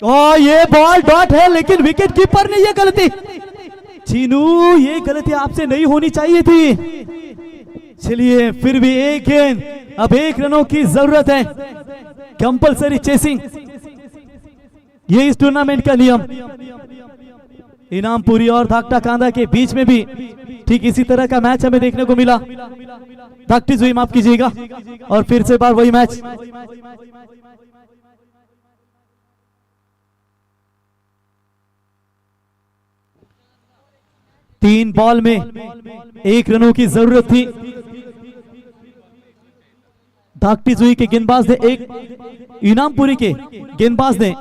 और ये बॉल डॉट है, लेकिन विकेट कीपर ने ये गलती, चीनू ये गलती आपसे नहीं होनी चाहिए थी। चलिए फिर भी 1 गेंद, अब 1 रनों की जरूरत है, कंपलसरी चेसिंग, ये इस टूर्नामेंट का नियम। इनामपुरी और धाकटा कांदा के बीच में भी ठीक इसी तरह का मैच हमें देखने को मिला। प्रैक्टिस हुई, माफ कीजिएगा, और फिर से बार वही मैच। तीन बॉल में 1 रनों की जरूरत थी। धाकटी जुई के गेंदबाज ने इनामपुरी के गेंदबाज ने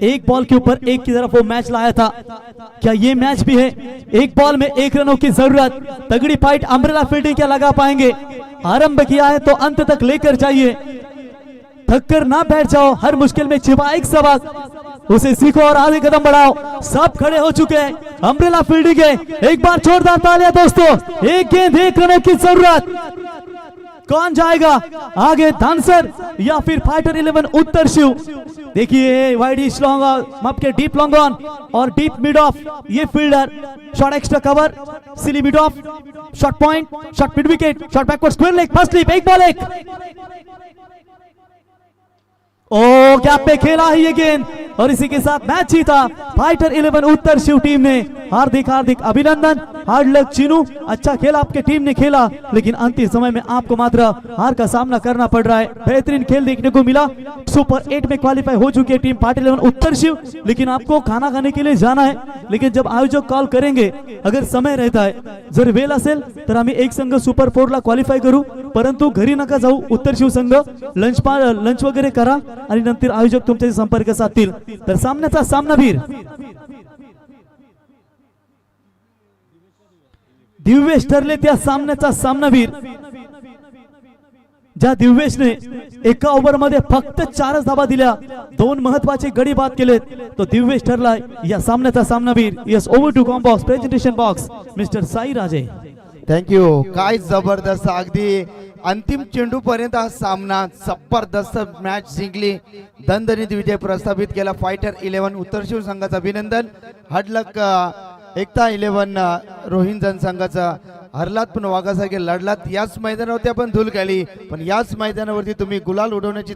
1 बॉल के ऊपर 1 की तरफ वो मैच लाया था। क्या ये मैच भी है? 1 बॉल में 1 रनों की जरूरत, तगड़ी फाइट, अम्ब्रेला फील्डिंग क्या लगा पाएंगे? आरंभ किया है तो अंत तक लेकर जाइए, थक कर ना बैठ जाओ, हर मुश्किल में छिपा एक सबक, उसे सीखो और आगे कदम बढ़ाओ। सब खड़े हो चुके हैं, अम्ब्रेला फील्डिंग है, एक बार जोरदार तालियां दोस्तों। 1 गेंद 1 रनों की जरूरत, कौन जाएगा आगे, धानसर या फिर फाइटर 11 उत्तर शिव। देखिए वाइड ईस्ट लॉन्ग माफ के डीप लॉन्ग ऑन और डीप मिड ऑफ, ये fielder shot extra cover, silly mid of, shot point, shot mid wicket, shot backward square leg, first slip, एक बॉल एक। ओ गैप पे खेला है ये गेंद और इसी के साथ मैच जीता फाइटर 11 उत्तर शिव टीम ने। हार्दिक हार्दिक अभिनंदन, हार्ड लक चीनू, अच्छा खेला आपके टीम ने खेला, लेकिन अंतिम समय में आपको मात्र हार का सामना करना पड़ रहा है। बेहतरीन खेल देखने को मिला, सुपर 8 में क्वालिफाई हो चुकी है टीम फाइटर 11 उत्तर शिव, लेकिन आपको खाना खाने के लिए जाना है। लेकिन जब आयोजक कॉल करेंगे, अगर समय रहता है, जर वेळ असेल तर आम्ही एक संघ सुपर 4 ला क्वालिफाय करू, परंतु घरी नका जाऊ, उत्तर शिव संघ लंच वगैरे करा आणि नंतर आयोजक तुमच्याशी संपर्क साधतील। तर सामन्याचा सामनावीर दिव्येश ठरले त्या सामन्याचा सामनावीर, ज्या दिव्येशने एका ओव्हर मध्ये फक्त 4 धावा दिल्या, 2 महत्वाचे गडी बाद केलेत, तो दिव्येश ठरलाय या सामन्याचा सामनावीर। Yes, over to com box presentation box mister Sai Raje. Thank you. काय जबरदस्त, अगदी अंतिम चेंडू पर्यंत हा सामना जबरदस्त मॅच जिंकली, दणदणीत विजय प्रस्थापित केला फायटर 11 उत्तर शिव संघाचं अभिनंदन। हडलक एकता 11 रोहिंजन संघाचा हरलात पण वाघासारखे लढलात, याच मैदानावरती आपण धूल खेळली, पण याच मैदानावरती तुम्ही गुलाल उडवण्याची